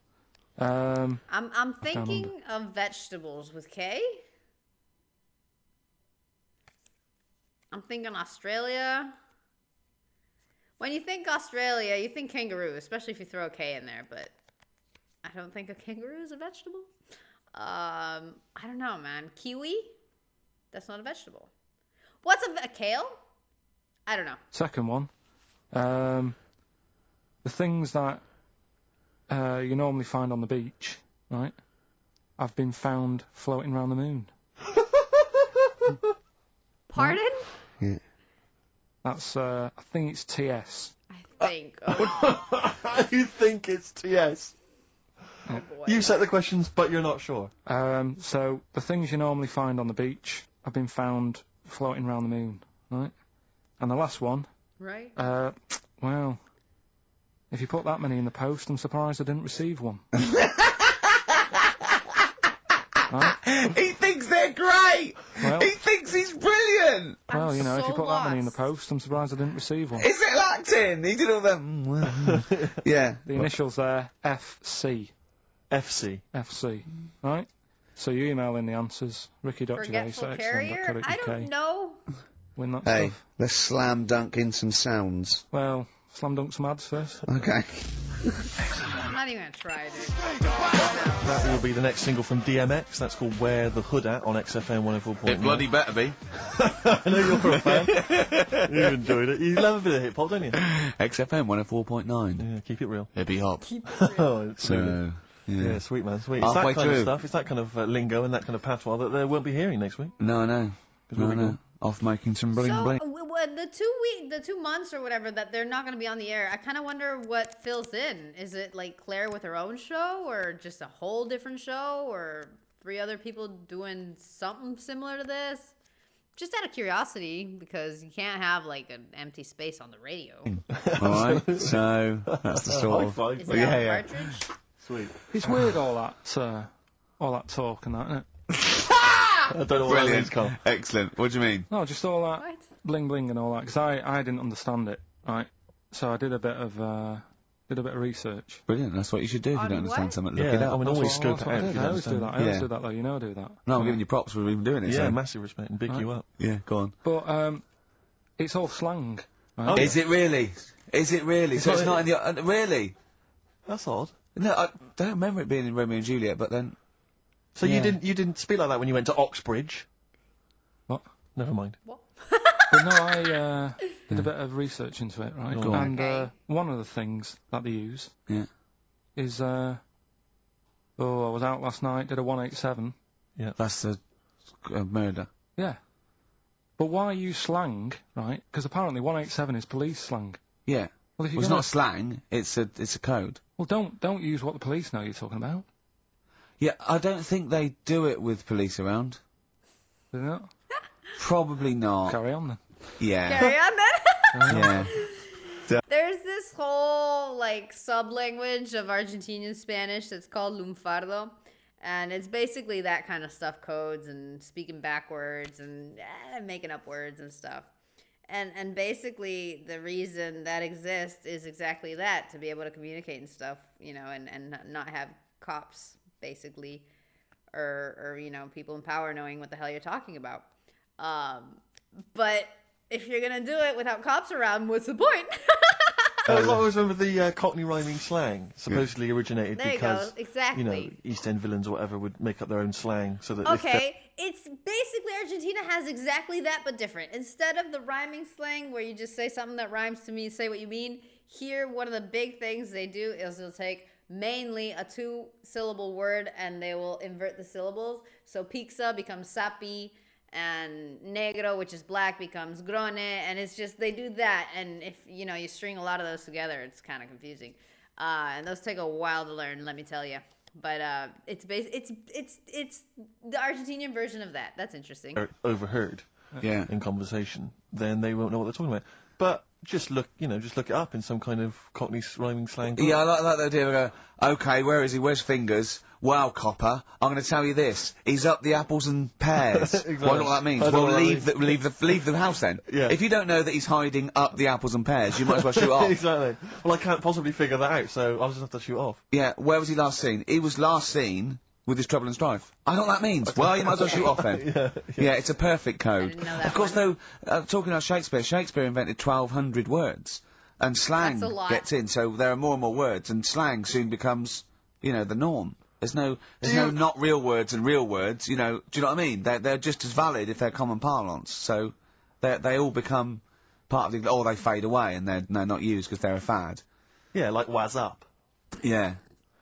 I'm Down thinking of vegetables with K. I'm thinking Australia. When you think Australia, you think kangaroo, especially if you throw a K in there, but I don't think a kangaroo is a vegetable. I don't know, man. Kiwi? That's not a vegetable. What's a kale? I don't know. Second one. The things that you normally find on the beach, right? I've been found floating around the moon. Pardon? Yeah. That's, I think it's TS. I think. Oh, You think it's TS? oh boy. You set the questions, but you're not sure. So the things you normally find on the beach have been found floating around the moon, right? And the last one, Right? well, if you put that many in the post, I'm surprised I didn't receive one. Right? He thinks they're they're great! Well- He thinks he's brilliant! Well, you know, if so you put that many in the lost. post, I'm surprised I didn't receive one. Is it acting? He did all them. Yeah. The initials there, FC. FC. Right? So you email in the answers, Forgetful carrier? I don't know. Win that Hey, stuff. let's slam dunk in some sounds. Well, slam dunk some ads first. Okay. I'm not even gonna try, dude. That will be the next single from DMX. That's called Where the Hood At on XFM 104.9. It bloody better be. I know you're a fan. You enjoyed it. You love a bit of hip hop, don't you? XFM 104.9. Yeah, keep it real. Hippie hop. Oh, it's really good. So, Yeah, sweet man, sweet. It's Halfway that kind through. of stuff, it's that kind of lingo and that kind of patois that they won't be hearing next week. No, no. we'll be No, no. going. Off making some bling So bling. the 2 months or whatever that they're not going to be on the air, I kind of wonder what fills in. Is it like Claire with her own show, or just a whole different show, or 3 other people doing something similar to this? Just out of curiosity, because you can't have like an empty space on the radio. Alright, so that's the sort of. High five. Is that Yeah, a yeah. partridge? Sweet. It's weird, all that talk and that, isn't it? I don't know what that means, Brilliant. Carl. Excellent. What do you mean? No, just all that What? bling bling and all that, because I didn't understand it, right? So I did a bit of research. Brilliant. That's what you should do if you On don't understand what? something. Look Yeah, it up. I mean, always scope That's it what I out. did. if you I don't always do that. understand. I always Yeah. do that, though. You know I do that. No, I'm giving you props for even doing it. Yeah, so. massive respect and big you up. Yeah, go on. But it's all slang. Right? Is it really? Is it really? So not it's not in the. Really? That's odd. No, I don't remember it being in Romeo and Juliet, but then. So Yeah. you didn't speak like that when you went to Oxbridge? What? Never mind. What? But no, I did a bit of research into it, right? Go on. And Okay. one of the things that they use Yeah. is I was out last night, did a 187. That's a murder. Yeah. But why use slang, right? Because apparently 187 is police slang. Yeah. Well, if Well, you're it's gonna, not slang. It's a code. well, don't use what the police know you're talking about. Yeah, I don't think they do it with police around. Do they not? Probably not. Carry on then. Yeah. Carry on then. Yeah. There's this whole like sub-language of Argentinian Spanish that's called lunfardo, and it's basically that kind of stuff, codes and speaking backwards and making up words and stuff. And basically the reason that exists is exactly that, to be able to communicate and stuff, you know, and not have cops basically or you know, people in power knowing what the hell you're talking about. But if you're gonna do it without cops around, what's the point? I always remember the Cockney rhyming slang supposedly originated There you because, go, exactly. you know, East End villains or whatever would make up their own slang so that Okay, it's basically Argentina has exactly that, but different. Instead of the rhyming slang where you just say something that rhymes to me, say what you mean, here one of the big things they do is they'll take mainly a 2-syllable word and they will invert the syllables. So pizza becomes sapi, and negro, which is black, becomes grone, and it's just they do that. And if you know you string a lot of those together, it's kind of confusing. And those take a while to learn, let me tell you. But it's the Argentinian version of that. That's interesting. they're overheard Yeah. in conversation, then they won't know what they're talking about. But just look it up in some kind of Cockney rhyming slang. Yeah, I like the idea of go, okay, where is he? Where's Fingers? Wow, copper, I'm going to tell you this. He's up the apples and pears. Exactly. Well, I don't know what that means. I don't Well, know what leave the house then. Yeah. If you don't know that he's hiding up the apples and pears, you might as well shoot off. Exactly. Well, I can't possibly figure that out, so I'll just have to shoot off. Yeah, where was he last seen? He was last seen with his trouble and strife. I know what that means. Well, you might as well shoot off then. Yeah, it's a perfect code. didn't know that Of course, one. though, talking about Shakespeare invented 1,200 words. And slang That's a lot. gets in, so there are more and more words, and slang soon becomes, you know, the norm. There's no not real words and real words, you know, do you know what I mean? They're just as valid if they're common parlance, so they all become part of the, or they fade away and they're not used because they're a fad. Yeah, like waz up. Yeah.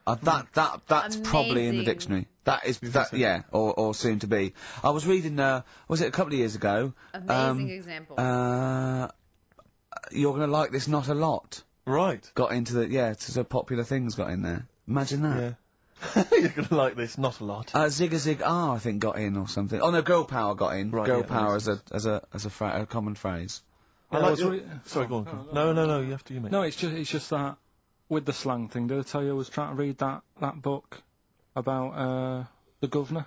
That's probably in the Amazing. dictionary. That is, yeah, or soon to be. I was reading, was it a couple of years ago? Amazing example. You're gonna like this not a lot. Right. Got into it's so popular things got in there. Imagine that. Yeah. You're gonna like this, not a lot. Zig a Zig Ah, I think got in or something. Oh no, Girl Power got in. Right, Girl yeah, Power that as a common phrase. I Yeah, like I was your- re- Sorry, go on. No, you have to, you mate. No, it's just that with the slang thing. Did I tell you I was trying to read that book about the governor?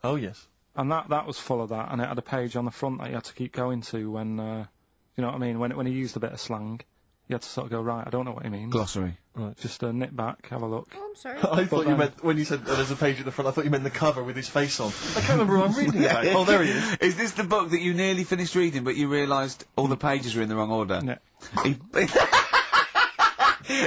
Oh, yes. And that was full of that, and it had a page on the front that you had to keep going to when, you know what I mean, when he used a bit of slang, you had to sort of go, right, I don't know what he means. Glossary. Right. Just nip back, have a look. Oh, I'm sorry. I thought you meant, when you said there's a page at the front, I thought you meant the cover with his face on. I can't remember who I'm reading about. Oh, there he is. Is this the book that you nearly finished reading, but you realised all the pages were in the wrong order? Yeah.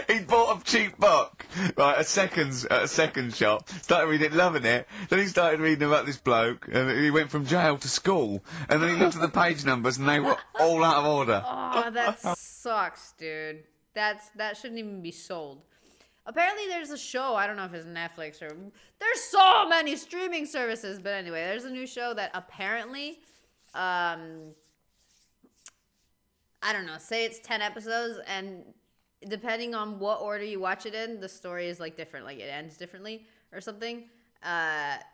He bought a cheap book, right, at a second shop, started reading it, loving it, then he started reading about this bloke, and he went from jail to school, and then he looked at the page numbers, and they were all out of order. Oh, that sucks, dude. That shouldn't even be sold. Apparently there's a show, I don't know if it's Netflix or... There's so many streaming services, but anyway, there's a new show that apparently, I don't know, say it's 10 episodes, and depending on what order you watch it in, the story is, like, different. Like, it ends differently or something.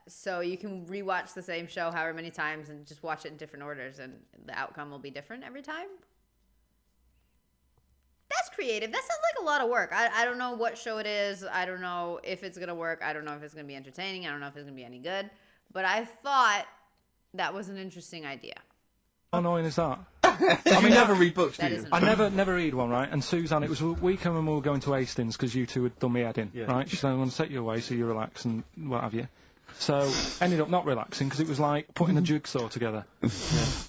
So you can rewatch the same show however many times and just watch it in different orders, and the outcome will be different every time. That's creative. That sounds like a lot of work. I don't know what show it is. I don't know if it's going to work. I don't know if it's going to be entertaining. I don't know if it's going to be any good. But I thought that was an interesting idea. How annoying is that? I mean, never read books, do That you? is I never read one, right? And Suzanne, it was a weekend when we were going to Hastings because you two had done me head in, Yeah. right? She said, I'm going to take you away so you relax and what have you. So, ended up not relaxing because it was like putting a jigsaw together.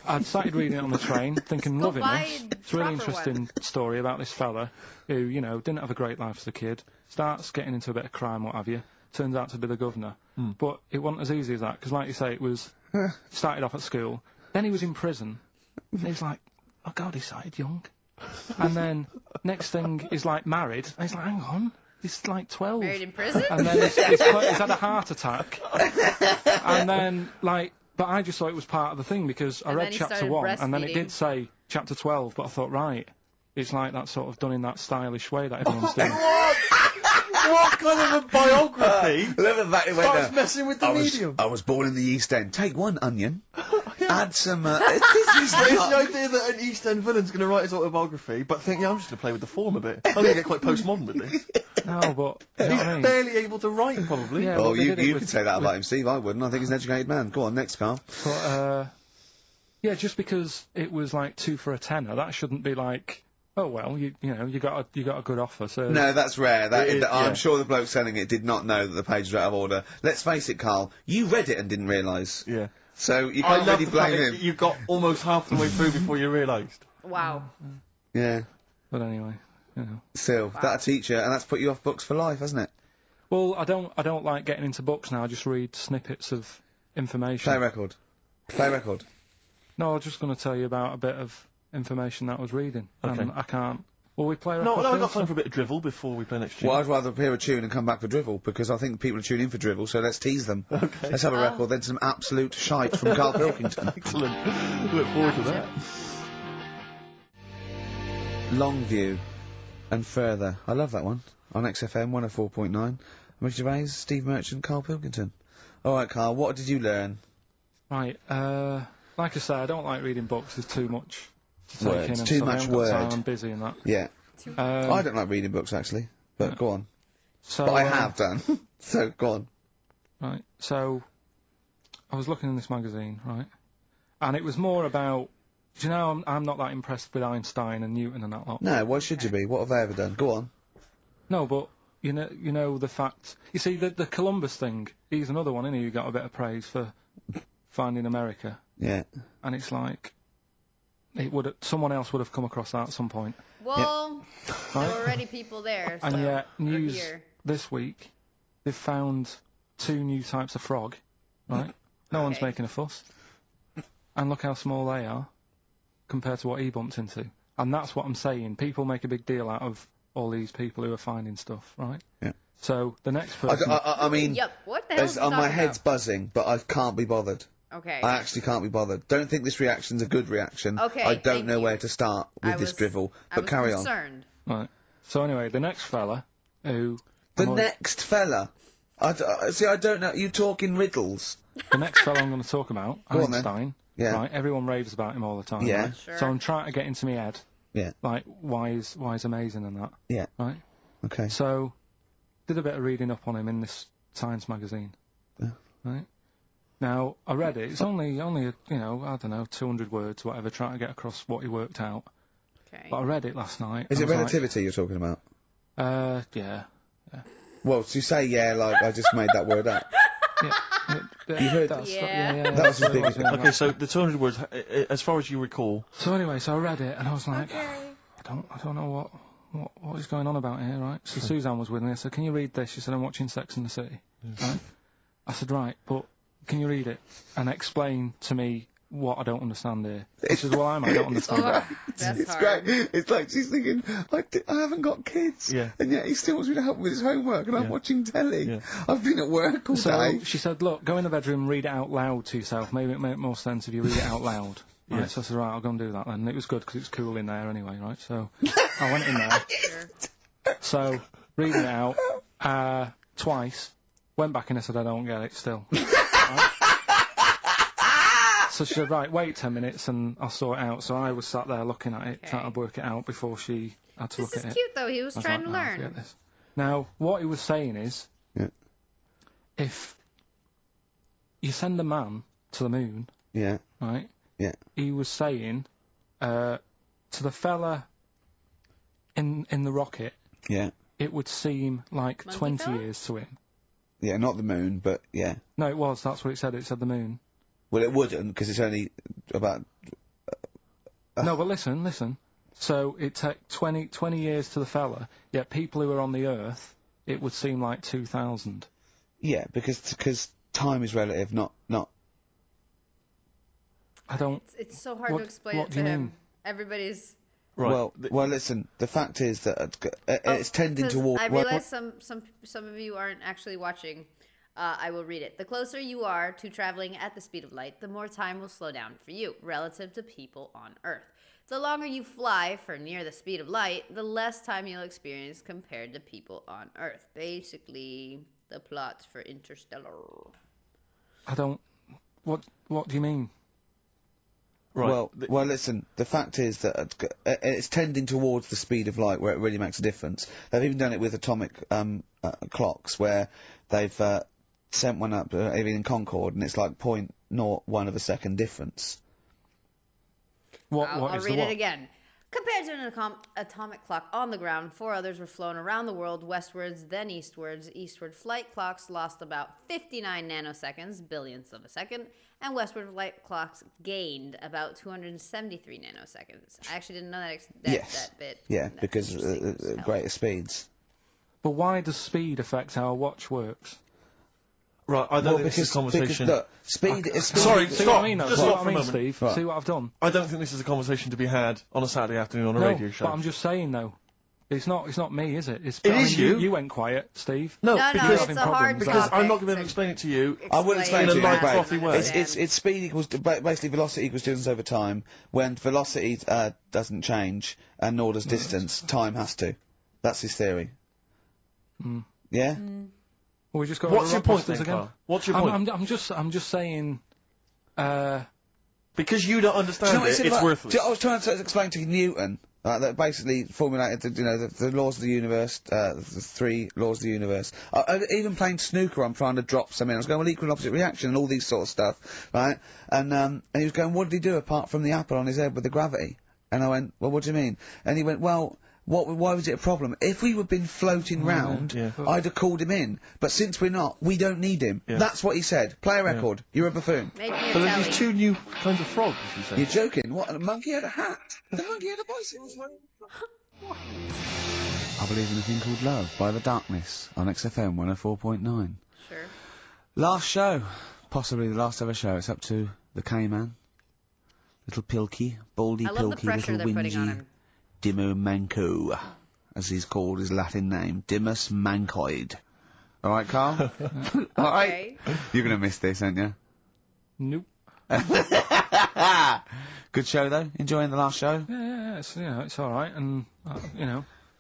I'd started reading it on the train, thinking, loving this. It's a really interesting story about this fella who, you know, didn't have a great life as a kid, starts getting into a bit of crime, what have you, turns out to be the governor. But it wasn't as easy as that, because like you say, it was, started off at school, then he was in prison, and he's like, oh God, he started young. And then, next thing, he's like married, and he's like, hang on. He's like 12. Married in prison? And then he's had a heart attack. And then, like, but I just thought it was part of the thing because I read chapter 1 and then it did say chapter 12, but I thought, right, it's like that sort of done in that stylish way that everyone's doing. What kind of a biography Look at that, it went starts down. messing with the medium? I was born in the East End. Take one onion, add some, this is It's the not... idea that an East End villain's going to write his autobiography, but think, yeah, I'm just going to play with the form a bit. I'm going to get quite postmodern with this. No, but you know He's what I mean? barely able to write, probably. Yeah, Oh, but they you did it could say that about him, Steve. I wouldn't. I think he's an educated man. Go on, next, Carl. But, yeah, just because it was like 2 for a tenner, that shouldn't be like, oh well, you know, you got a good offer. So No, that's rare. It is, I'm yeah. sure the bloke selling it did not know that the pages were out of order. Let's face it, Carl. You read it and didn't realise. Yeah. So you I can't love really the fact blame that him. you got almost half the way through before you realised. Wow. Yeah. But anyway, you know. Still, that'll teach you, and that's put you off books for life, hasn't it? Well, I don't like getting into books now. I just read snippets of information. Play record. Play record. No, I was just going to tell you about a bit of information that I was reading. Okay. And I can't. Will we play a No, record? I've got first? time for a bit of drivel before we play next tune. Well, I'd rather hear a tune and come back for drivel, because I think people are tuning in for drivel, so let's tease them. Okay. Let's have a record, then some absolute shite from Carl Pilkington. Excellent. Look forward to that. Longview and Further. I love that one. On XFM 104.9. Richey Gervais, Steve Merchant, Carl Pilkington. Alright, Carl, what did you learn? Right, like I say, I don't like reading books. There's too much to take Words. in. And Too so I much haven't got word. time, I'm busy in that. Yeah. Um, I don't like reading books, actually, but go on. so, But I have done. So, go on. Right, so I was looking in this magazine, right, and it was more about. Do you know I'm not that impressed with Einstein and Newton and that lot. No, why should you be? What have they ever done? Go on. No, but you know the fact. You see the Columbus thing. He's another one, isn't he? Who got a bit of praise for finding America. Yeah. And it's like someone else would have come across that at some point. Well, there Right. were already people there. So And yet, news here. this week, they've found 2 new types of frog. Right. No one's Okay. making a fuss. And look how small they are compared to what he bumped into. And that's what I'm saying. People make a big deal out of all these people who are finding stuff, right? Yeah. So the next person. I mean, Yep. What the hell is he my talking head's buzzing, but I can't be bothered. Okay. I actually can't be bothered. Don't think this reaction's a good reaction. Okay, I don't thank know you. where to start with this drivel, I but was carry on. concerned. Right. So anyway, the next fella who. The I'm next fella. See, I don't know. You talk in riddles. The next fellow I'm going to talk about, Go on then. Einstein. Yeah. Right. Everyone raves about him all the time. Yeah. Right? Sure. So I'm trying to get into my head. Yeah. Like why is amazing and that. Yeah. Right. Okay. So, did a bit of reading up on him in this Science magazine. Yeah. Right? Now, I read it. It's only, you know, I don't know, 200 words, whatever, trying to get across what he worked out. Okay. But I read it last night. Is and it I was relativity you're talking about? Yeah. Well, to say yeah, like I just made that word up. You heard that's, Yeah. That was his biggest thing. Okay, so the 200 words, as far as you recall. So anyway, so I read it and I was like, Okay. I don't know what is going on about here, right? So Suzanne was with me. I said, can you read this? She said, I'm watching Sex and the City. Right? I said, right, but can you read it and explain to me what I don't understand here? She said, well, I don't understand it. That's It's hard. great. It's like she's thinking, I haven't got kids. Yeah. And yet he still wants me to help him with his homework and I'm watching telly. Yeah. I've been at work all So day. she said, look, go in the bedroom, read it out loud to yourself. Maybe it make more sense if you read it out loud. Right, so I said, right, I'll go and do that then. And it was good because it was cool in there anyway, right? So I went in there. Sure. So, reading it out, twice, went back and I said, I don't get it still. Right? So she said, right, wait 10 minutes and I'll sort it out. So I was sat there looking at it, trying to work it out before she had to This look is at it. cute, though. He was I was trying like, to no, learn. forget this. Now, what he was saying is, if you send a man to the moon, Yeah. right, Yeah. he was saying to the fella in the rocket, Yeah. it would seem like Monkey 20 fella? years to him. Yeah, not the moon, but yeah. No, it was. That's what it said. It said the moon. Well, it wouldn't, because it's only about... No, but listen. So it took 20 years to the fella, yet people who are on the Earth, it would seem like 2,000. Yeah, because time is relative, not... I don't... It's so hard What- to explain what it do to you him. mean? Everybody's... Right. Well, listen, the fact is that it's tending 'cause towards... I realize some of you aren't actually watching. I will read it. The closer you are to traveling at the speed of light, the more time will slow down for you relative to people on Earth. The longer you fly for near the speed of light, the less time you'll experience compared to people on Earth. Basically, the plot for Interstellar. I don't... What do you mean? Right. Well, listen, the fact is that it's tending towards the speed of light where it really makes a difference. They've even done it with atomic clocks where they've sent one up, even in Concorde, and it's like 0.01 of a second difference. I'll What is the read what? it again. Compared to an atomic clock on the ground, 4 others were flown around the world westwards, then eastwards. Eastward flight clocks lost about 59 nanoseconds, billionths of a second, and westward flight clocks gained about 273 nanoseconds. I actually didn't know that Yes. that bit. Yeah, That's because interesting as hell. greater speeds. But why does speed affect how a watch works? Right, I don't think this is a conversation... look, speed is... Sorry, See stop. what I mean, though? Just See stop what for I a mean, moment. Steve? Right. See what I've done? I don't think this is a conversation to be had on a Saturday afternoon on a radio show. But I'm just saying, though. It's not me, is it? It is you. You went quiet, Steve. No, No, because, it's a hard because I'm not topic going to explain it to you. I would explain in to a you, light, right. frothy way. It's speed equals basically velocity equals distance over time. When velocity doesn't change and nor does distance, time has to. That's his theory. Yeah. Well, we just got What's to your point Rockbusters then, again. Carl? What's your point? I'm just saying. Because you don't understand it, it's worthless. I was trying to explain to Newton that basically formulated the laws of the universe, the 3 laws of the universe. Even playing snooker, I'm trying to drop something. I was going, well, equal and opposite reaction and all these sort of stuff, right? And he was going, what did he do apart from the apple on his head with the gravity? And I went, well, what do you mean? And he went, well, why was it a problem? If we had been floating round, I'd have called him in. But since we're not, we don't need him. Yeah. That's what he said. Play a record. You're a buffoon. Make me a But there's telly. these 2 new kinds of frogs, you say. You're joking. What? A monkey had a hat. The monkey had a bicycle. I believe in a thing called love by The Darkness on XFM 104.9. Sure. Last show. Possibly the last ever show. It's up to the K-Man. Little Pilky. Baldy I love the Pilky. pressure Little they're putting on whingy. him. Dimmu Manco, as he's called his Latin name. Dimmus Mancoid. Alright, Carl? Alright. Okay. You're gonna miss this, aren't you? Nope. Good show, though? Enjoying the last show? Yeah. It's all right, and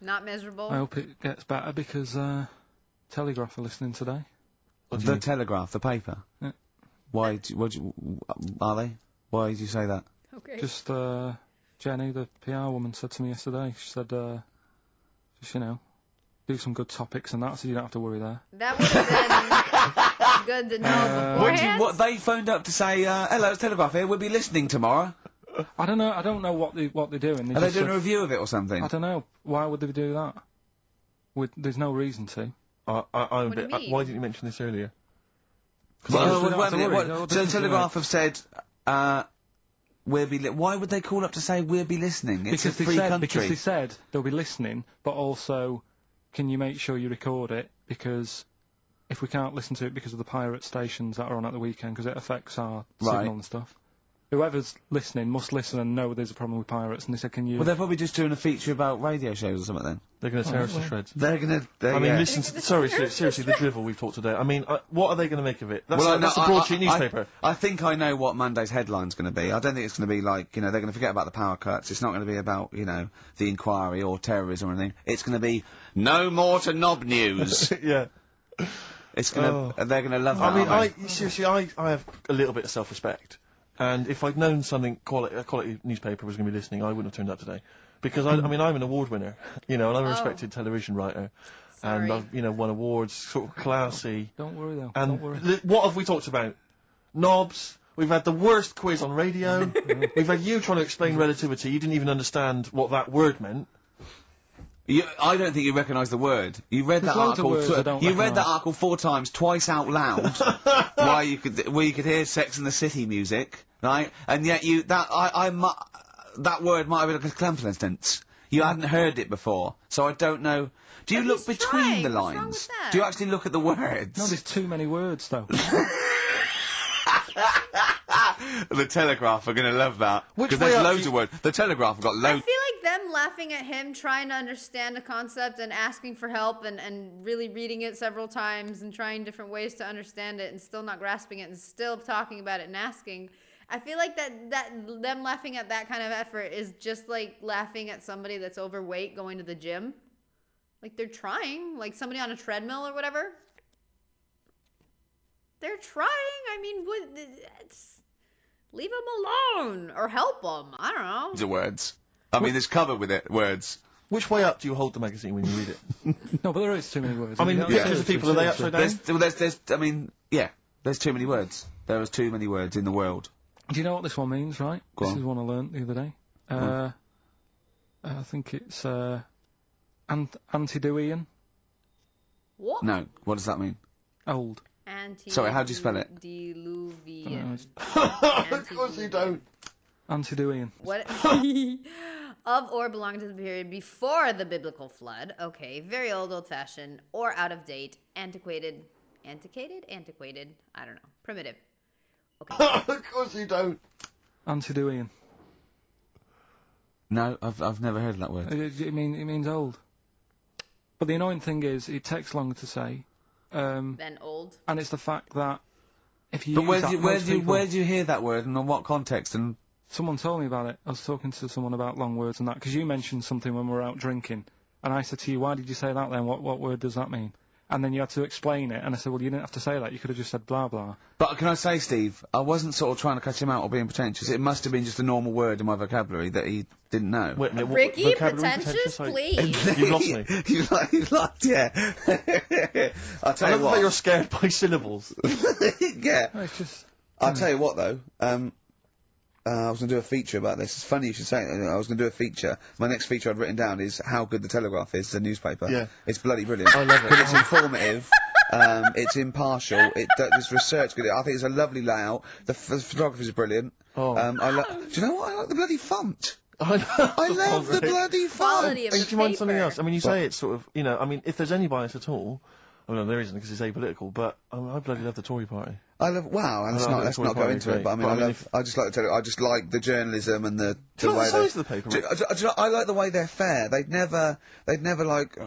Not miserable. I hope it gets better because Telegraph are listening today. The Telegraph, the paper? Yeah. Why, are they? Why did you say that? Okay. Just Jenny, the PR woman, said to me yesterday. She said, just do some good topics and that, so you don't have to worry there. That would have been good to know beforehand. What they phoned up to say, hello, it's Telegraph here, we'll be listening tomorrow. I don't know what they're doing. Are they doing a review of it or something? I don't know. Why would they do that? There's no reason to. I'm a What do you bit. mean? Why didn't you mention this earlier? So Telegraph have said, why would they call up to say we'll be listening? It's a free country. Because they said they'll be listening, but also, can you make sure you record it? Because if we can't listen to it because of the pirate stations that are on at the weekend, because it affects our signal and stuff. Whoever's listening must listen and know there's a problem with pirates, and they said, can you... Well, they're probably just doing a feature about radio shows or something then. They're going to tear us to shreds. They're going to... I mean, listen, seriously, the drivel we've talked today. I mean, what are they going to make of it? That's a broadsheet newspaper. I think I know what Monday's headline's going to be. I don't think it's going to be like, they're going to forget about the power cuts. It's not going to be about, the inquiry or terrorism or anything. It's going to be, no more to knob news. Yeah. It's going to... They're going to love that. I mean, seriously, I have a little bit of self-respect. And if I'd known a quality newspaper was going to be listening, I wouldn't have turned up today. Because, I'm an award winner, and I'm a respected television writer. Sorry. And I've, won awards, sort of classy. Don't worry, though. And Don't worry. What have we talked about? Knobs. We've had the worst quiz on radio. We've had you trying to explain relativity. You didn't even understand what that word meant. I don't think you recognise the word. You read that article. You read that article 4 times, twice out loud, where you could hear Sex and the City music, right? And yet that word might have been like a compliment. You hadn't heard it before, so I don't know. Do you look between the lines? What's wrong with that? Do you actually look at the words? No, there's too many words, though. The Telegraph are going to love that. Which Because way there's up loads of words. The Telegraph have got I loads. feel like them laughing at him trying to understand a concept and asking for help and really reading it several times and trying different ways to understand it and still not grasping it and still talking about it and asking. I feel like that them laughing at that kind of effort is just like laughing at somebody that's overweight going to the gym. Like they're trying, like somebody on a treadmill or whatever. They're trying. I mean, leave them alone or help them. I don't know. The words. I mean, there's cover with it. Words. Which way up do you hold the magazine when you read it? No, but there is too many words. I mean, pictures of people, are they upside down? There's too many words. There is too many words in the world. Do you know what this one means, right? Go this on. is one I learnt the other day. I think it's Antediluvian. What? No, what does that mean? Old. Sorry, how do you spell it? Diluvian. Of course you don't. Antediluvian. What? Of or belonging to the period before the biblical flood. Okay, very old-fashioned, or out of date, antiquated. Antiquated? I don't know. Primitive. Okay. Of course you don't. Antediluvian. No, I've never heard that word. It means old. But the annoying thing is, it takes longer to say. Then old. And it's the fact that if you But use where do you hear that word and on what context? And someone told me about it. I was talking to someone about long words and that, because you mentioned something when we were out drinking, and I said to you, why did you say that then? What word does that mean? And then you had to explain it, and I said, well, you didn't have to say that. You could have just said blah, blah. But can I say, Steve, I wasn't sort of trying to catch him out or being pretentious. It must have been just a normal word in my vocabulary that he didn't know. Wait a minute, Ricky, vocabulary pretentious, Like, please. you've lost me. you like, yeah. I'll tell I you love what. that you're scared by syllables. Yeah. No, it's just... I'll tell you what, though. I was going to do a feature about this. It's funny you should say it. I was going to do a feature. My next feature I'd written down is how good the Telegraph is as a newspaper. Yeah. It's bloody brilliant. I love it. Because it's informative. It's impartial. There's research good. I think it's a lovely layout. The photography is brilliant. Oh. Do you know what? I like the bloody font. I love the bloody font. Quality of the Do you mind something paper. else? I mean, you say it's sort of, I mean, if there's any bias at all, I mean, there isn't because it's apolitical, but I bloody love the Tory party. I love. Wow, and let's not go into it. But I mean, I just like the journalism and the Do you way like the size of the paper? I like the way they're fair. They'd never like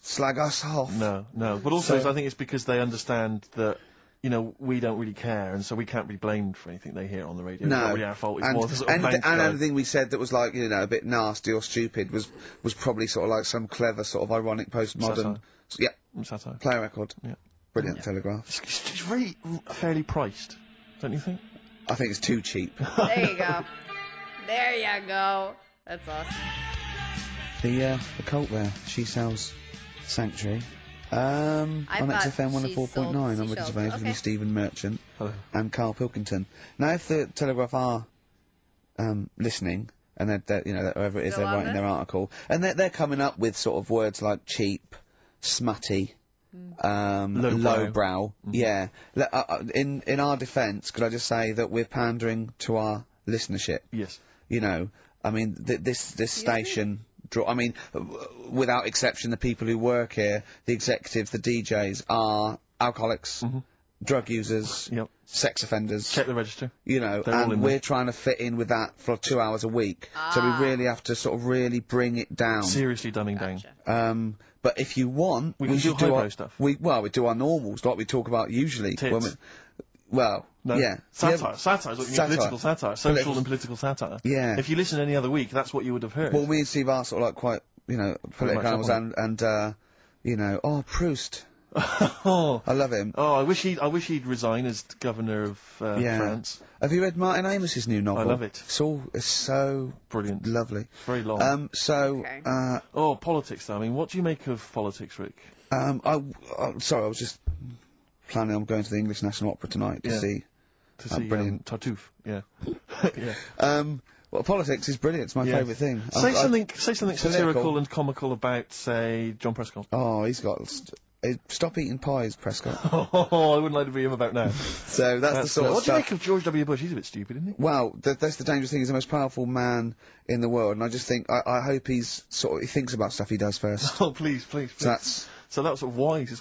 slag us off. No. But also, I think it's because they understand that, we don't really care, and so we can't be blamed for anything they hear on the radio. No, it's not really our fault. It's and more the sort of anything we said that was like a bit nasty or stupid was probably sort of like some clever sort of ironic postmodern. satire. Play a record. Yeah. Brilliant Telegraph. It's really fairly priced, don't you think? I think it's too cheap. There you go. There you go. That's awesome. The cult there, she sells Sanctuary. On thought XFM she 104.9 sold on Ricky seashells, Gervais but with me, okay. Stephen Merchant Hello. and Carl Pilkington. Now, if the Telegraph are listening, and they're you know, whoever it is, Still they're on writing this? their article, and they're coming up with sort of words like cheap, smutty, lowbrow. Yeah. In our defence, could I just say that we're pandering to our listenership? Yes. You know, I mean, this station. I mean, without exception, the people who work here, the executives, the DJs, are alcoholics, drug users, Yep. sex offenders. Check the register. You know, They're all in and there. we're trying to fit in with that for 2 hours a week. So we really have to sort of really bring it down. Seriously dumbing down. But if you want, We can do should do highbrow our stuff. we do our normals, like we talk about usually. Tits. Well, No. yeah. Satire. Satire is what you mean. Satire. Political satire. Social and political satire. Yeah. If you listen any other week, that's what you would have heard. Well, me and Steve are sort of like quite, you know, political much animals, up and you know, Proust. oh. I love him. Oh, I wish he'd resign as governor of France. Have you read Martin Amos's new novel? I love it. It's so Brilliant. lovely. Very long. Okay. Politics though. I mean, what do you make of politics, Rick? Sorry, I was just planning on going to the English National Opera tonight to Yeah. see. To see brilliant. Tartuffe. Yeah. Yeah. Well, politics is brilliant. It's my Yeah. favourite thing. Say something satirical political. and comical about, say, John Prescott. Oh, he's got. Stop eating pies, Prescott. Oh, I wouldn't like to be him about now. So that's the sort of what do you stuff. make of George W. Bush? He's a bit stupid, isn't he? Well, that's the dangerous thing. He's the most powerful man in the world, and I just think I hope he thinks about stuff he does first. Oh, please. So So that's sort of wise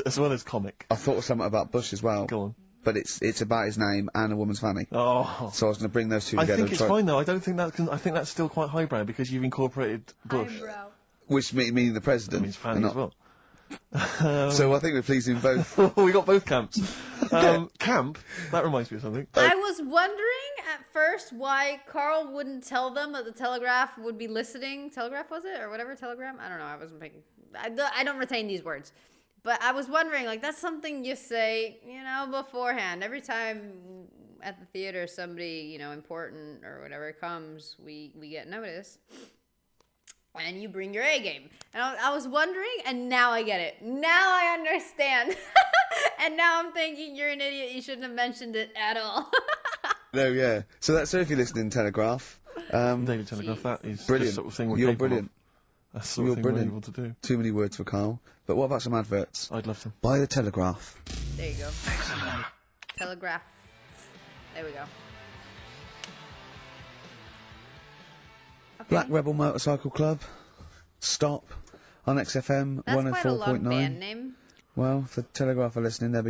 as well as comic. I thought of something about Bush as well, Go on. but it's about his name and a woman's fanny. Oh. So I was going to bring those two I together. think and it's try- fine though. I don't think I think that's still quite highbrow because you've incorporated Bush. Which meaning the president. That means Fanny and as well. So I think we're pleasing both. We got both camps. Camp. That reminds me of something. I was wondering at first why Carl wouldn't tell them that the Telegraph would be listening. Telegraph was it? Or whatever, Telegram? I don't know. I wasn't picking. I don't retain these words. But I was wondering, like, that's something you say, you know, beforehand. Every time at the theater somebody, you know, important or whatever comes, we get notice. And you bring your A game. And I was wondering, and now I get it. Now I understand. And now I'm thinking, you're an idiot. You shouldn't have mentioned it at all. No, yeah. So if you're listening, Telegraph. Daily Telegraph. That is Brilliant. the sort of thing we're You're capable brilliant. of. That's the sort You're of thing we're brilliant. able to do. Too many words for Carl. But what about some adverts? I'd love to. Buy the Telegraph. There you go. Telegraph. There we go. Okay. Black Rebel Motorcycle Club. Stop. On XFM That's quite a long 104.9. band name. Well, if the Telegraph are listening, they'll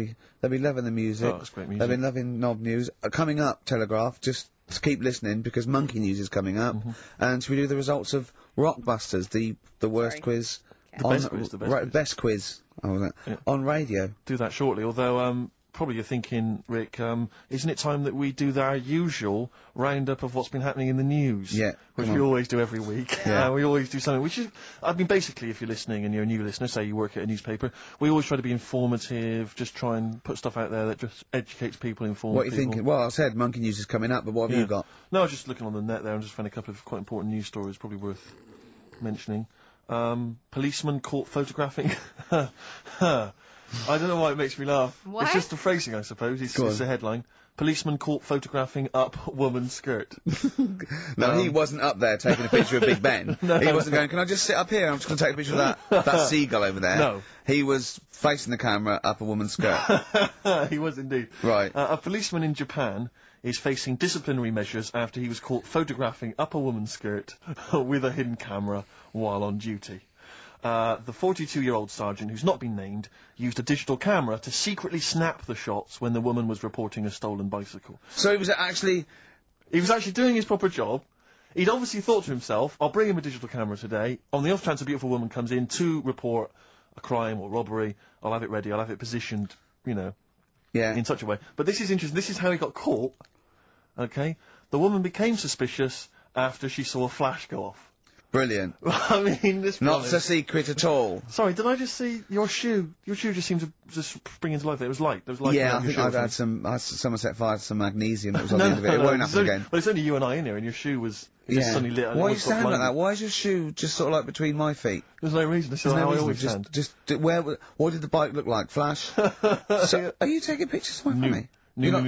be loving the music. Oh, that's great music. They've been loving Knob News. Coming up, Telegraph, just keep listening because Monkey News is coming up. And should we do the results of Rockbusters, the worst Sorry. quiz? Okay. The best quiz, the best quiz. Best quiz. Oh, was it? Yeah. On radio. Do that shortly. Although, probably you're thinking, Rick, isn't it time that we do our usual roundup of what's been happening in the news? Yeah, Which come we on. always do every week. Yeah. We always do something. Which is, I mean, basically, if you're listening and you're a new listener, say you work at a newspaper, we always try to be informative, just try and put stuff out there that just educates people, informs What are you people. thinking? Well, I said Monkey News is coming up, but what have you got? No, I was just looking on the net there and just found a couple of quite important news stories, probably worth mentioning. Policeman caught photographing. I don't know why it makes me laugh. What? It's just the phrasing, I suppose. It's the headline. Policeman caught photographing up woman's skirt. No, he wasn't up there taking a picture of Big Ben. He wasn't going, can I just sit up here? I'm just going to take a picture of that seagull over there. No. He was facing the camera up a woman's skirt. He was indeed. Right. A policeman in Japan is facing disciplinary measures after he was caught photographing up a woman's skirt with a hidden camera while on duty. The 42-year-old sergeant, who's not been named, used a digital camera to secretly snap the shots when the woman was reporting a stolen bicycle. So he was actually... He was actually doing his proper job. He'd obviously thought to himself, I'll bring him a digital camera today. On the off chance a beautiful woman comes in to report a crime or robbery, I'll have it ready, I'll have it positioned, you know, Yeah. in such a way. But this is interesting. This is how he got caught. Okay? The woman became suspicious after she saw a flash go off. Brilliant. I mean, this Not a secret at all. Sorry, did I just see your shoe? Your shoe just seemed to just spring into life. It was light. There was light. Yeah, I around your think shoe. someone set fire to some magnesium that was on the end of it. It won't happen again. Well, it's only you and I in here, and your shoe was just suddenly lit. Why you stand like that? Why is your shoe just sort of like between my feet? There's no reason. This is how I always stand. What did the bike look like? Flash? So, are you taking pictures of my funny? No.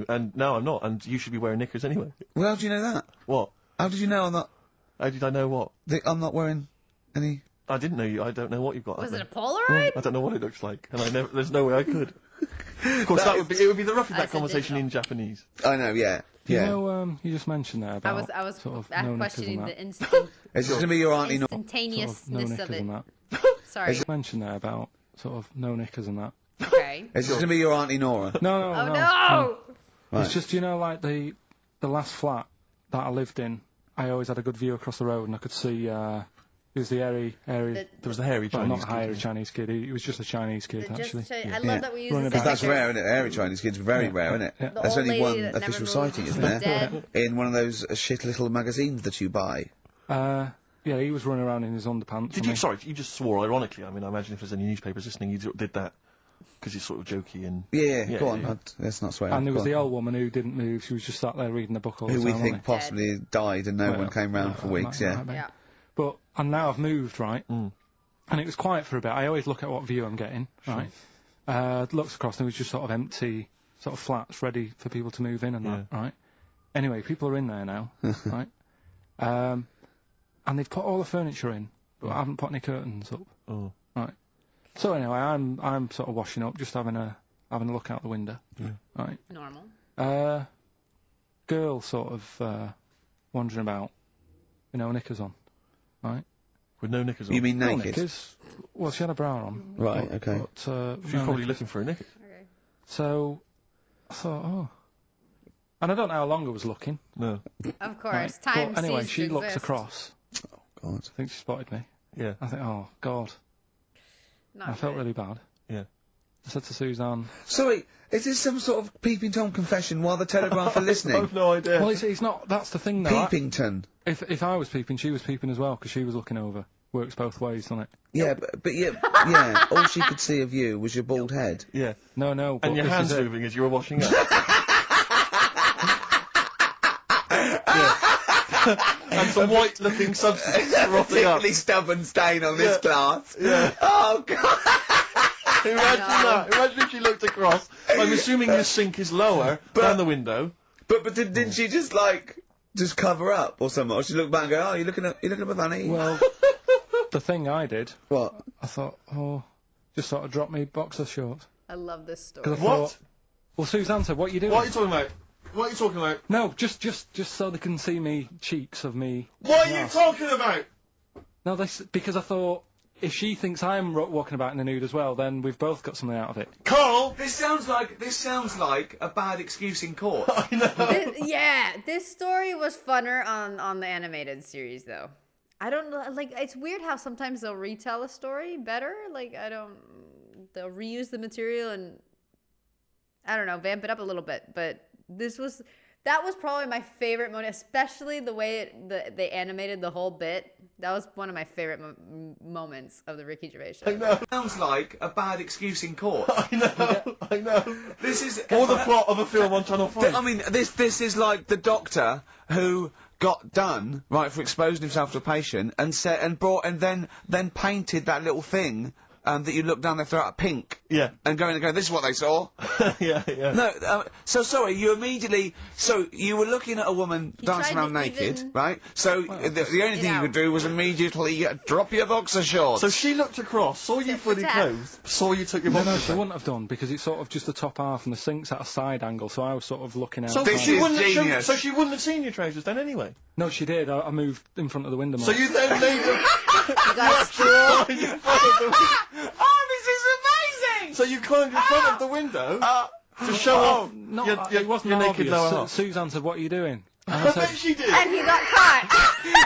And now I'm not, and you should be wearing knickers anyway. Well, how do you know that? What? How did you know I'm not? How did I know what? I'm not wearing any... I didn't know you. I don't know what you've got. Was it a Polaroid? I don't know what it looks like, and there's no way I could. Of course, it would be the roughly that conversation in Japanese. I know, yeah. You know, you just mentioned there about I was sort of questioning the It's just going to be your auntie instantaneousness of it. Sorry. You mentioned there about sort of no knickers and that. Okay. It's just going to be your auntie Nora. No. Oh no! Right. It's just, you know, like the last flat that I lived in, I always had a good view across the road and I could see, it was the hairy... There was the hairy well, Chinese not hairy Chinese kid, he was just a Chinese kid, actually. I love that we use the That's rare, isn't it? Hairy Chinese kids, very rare, isn't it? Yeah. There's only one that official never sighting, moved, isn't there? dead. In one of those shit little magazines that you buy. Yeah, he was running around in his underpants. Sorry, you just swore ironically. I mean, I imagine if there's any newspapers listening, you did that. Because you're sort of jokey and... Yeah, go on, let's not swear. And there was the old woman who didn't move, she was just sat there reading the book all the time. time, Who we think possibly died and no one came round for weeks, Yeah. But, and now I've moved, right? And it was quiet for a bit. I always look at what view I'm getting, right? Looks across and it was just sort of empty, sort of flats ready for people to move in and that, right? Anyway, people are in there now, right? And they've put all the furniture in, but I haven't put any curtains up, right? So anyway, I'm sort of washing up, just having a look out the window, right? Normal. Girl sort of wandering about, you know, knickers on, right? With no knickers on. You mean naked? No knickers. Well, she had a bra on. Right, okay. But, she was probably looking for a knickers. Okay. So I thought, and I don't know how long I was looking. No. Of course, Right. time. But anyway, ceased she to looks exist. across. Oh, God. I think she spotted me. Yeah. I think, oh, God. Not I felt good. really bad. Yeah. I said to Suzanne... Sorry, is this some sort of Peeping Tom confession while the Telegraph are listening? I've no idea. Well, it's not... That's the thing, though. Peepington. If I was peeping, she was peeping as well, because she was looking over. Works both ways, doesn't it? Yeah, but yeah, all she could see of you was your bald head. Yeah. No. And your hands moving as you were washing up. And some white-looking substance rotting up. Particularly stubborn stain on this glass. Yeah. Oh, God. Imagine that. Imagine if she looked across. I'm assuming your sink is lower than the window. But didn't she just cover up or something? Or she looked back and go, oh, you're looking at my fanny? Well, the thing I did... What? I thought, just sort of drop me boxer shorts. I love this story. 'Cause I What? thought, well, Suzanne said, what are you doing? What are you talking about? What are you talking about? No, just so they can see me cheeks of me. What are you talking about? No, because I thought, if she thinks I'm walking about in the nude as well, then we've both got something out of it. Carl! This sounds like a bad excuse in court. I know. This story was funner on the animated series, though. I don't know, it's weird how sometimes they'll retell a story better. They'll reuse the material and, I don't know, vamp it up a little bit. But that was probably my favorite moment, especially the way they animated the whole bit. That was one of my favorite moments of the Ricky Gervais show. I know. Sounds like a bad excuse in court. I know. This is... Or the plot of a film on Channel 5. I mean, this is like the doctor who got done, right, for exposing himself to a patient, and then painted that little thing that you look down their throat pink. Yeah. And going, this is what they saw. yeah. No, so sorry, you were looking at a woman dancing around naked, right? So the only thing you could do was immediately drop your boxer shorts. So she looked across, saw you fully clothed, saw you took your boxers No, off. she wouldn't have done, because it's sort of just the top half and the sink's at a side angle, so I was sort of looking out. So This she is wouldn't genius. so she wouldn't have seen your trousers then anyway? No, she did. I moved in front of the window more. So you then made them... You got a stool. Oh, this is amazing! So you climbed in front of the window to show off No, your it wasn't naked obvious. lower half. Suzanne said, what are you doing? I bet she did. And he got caught.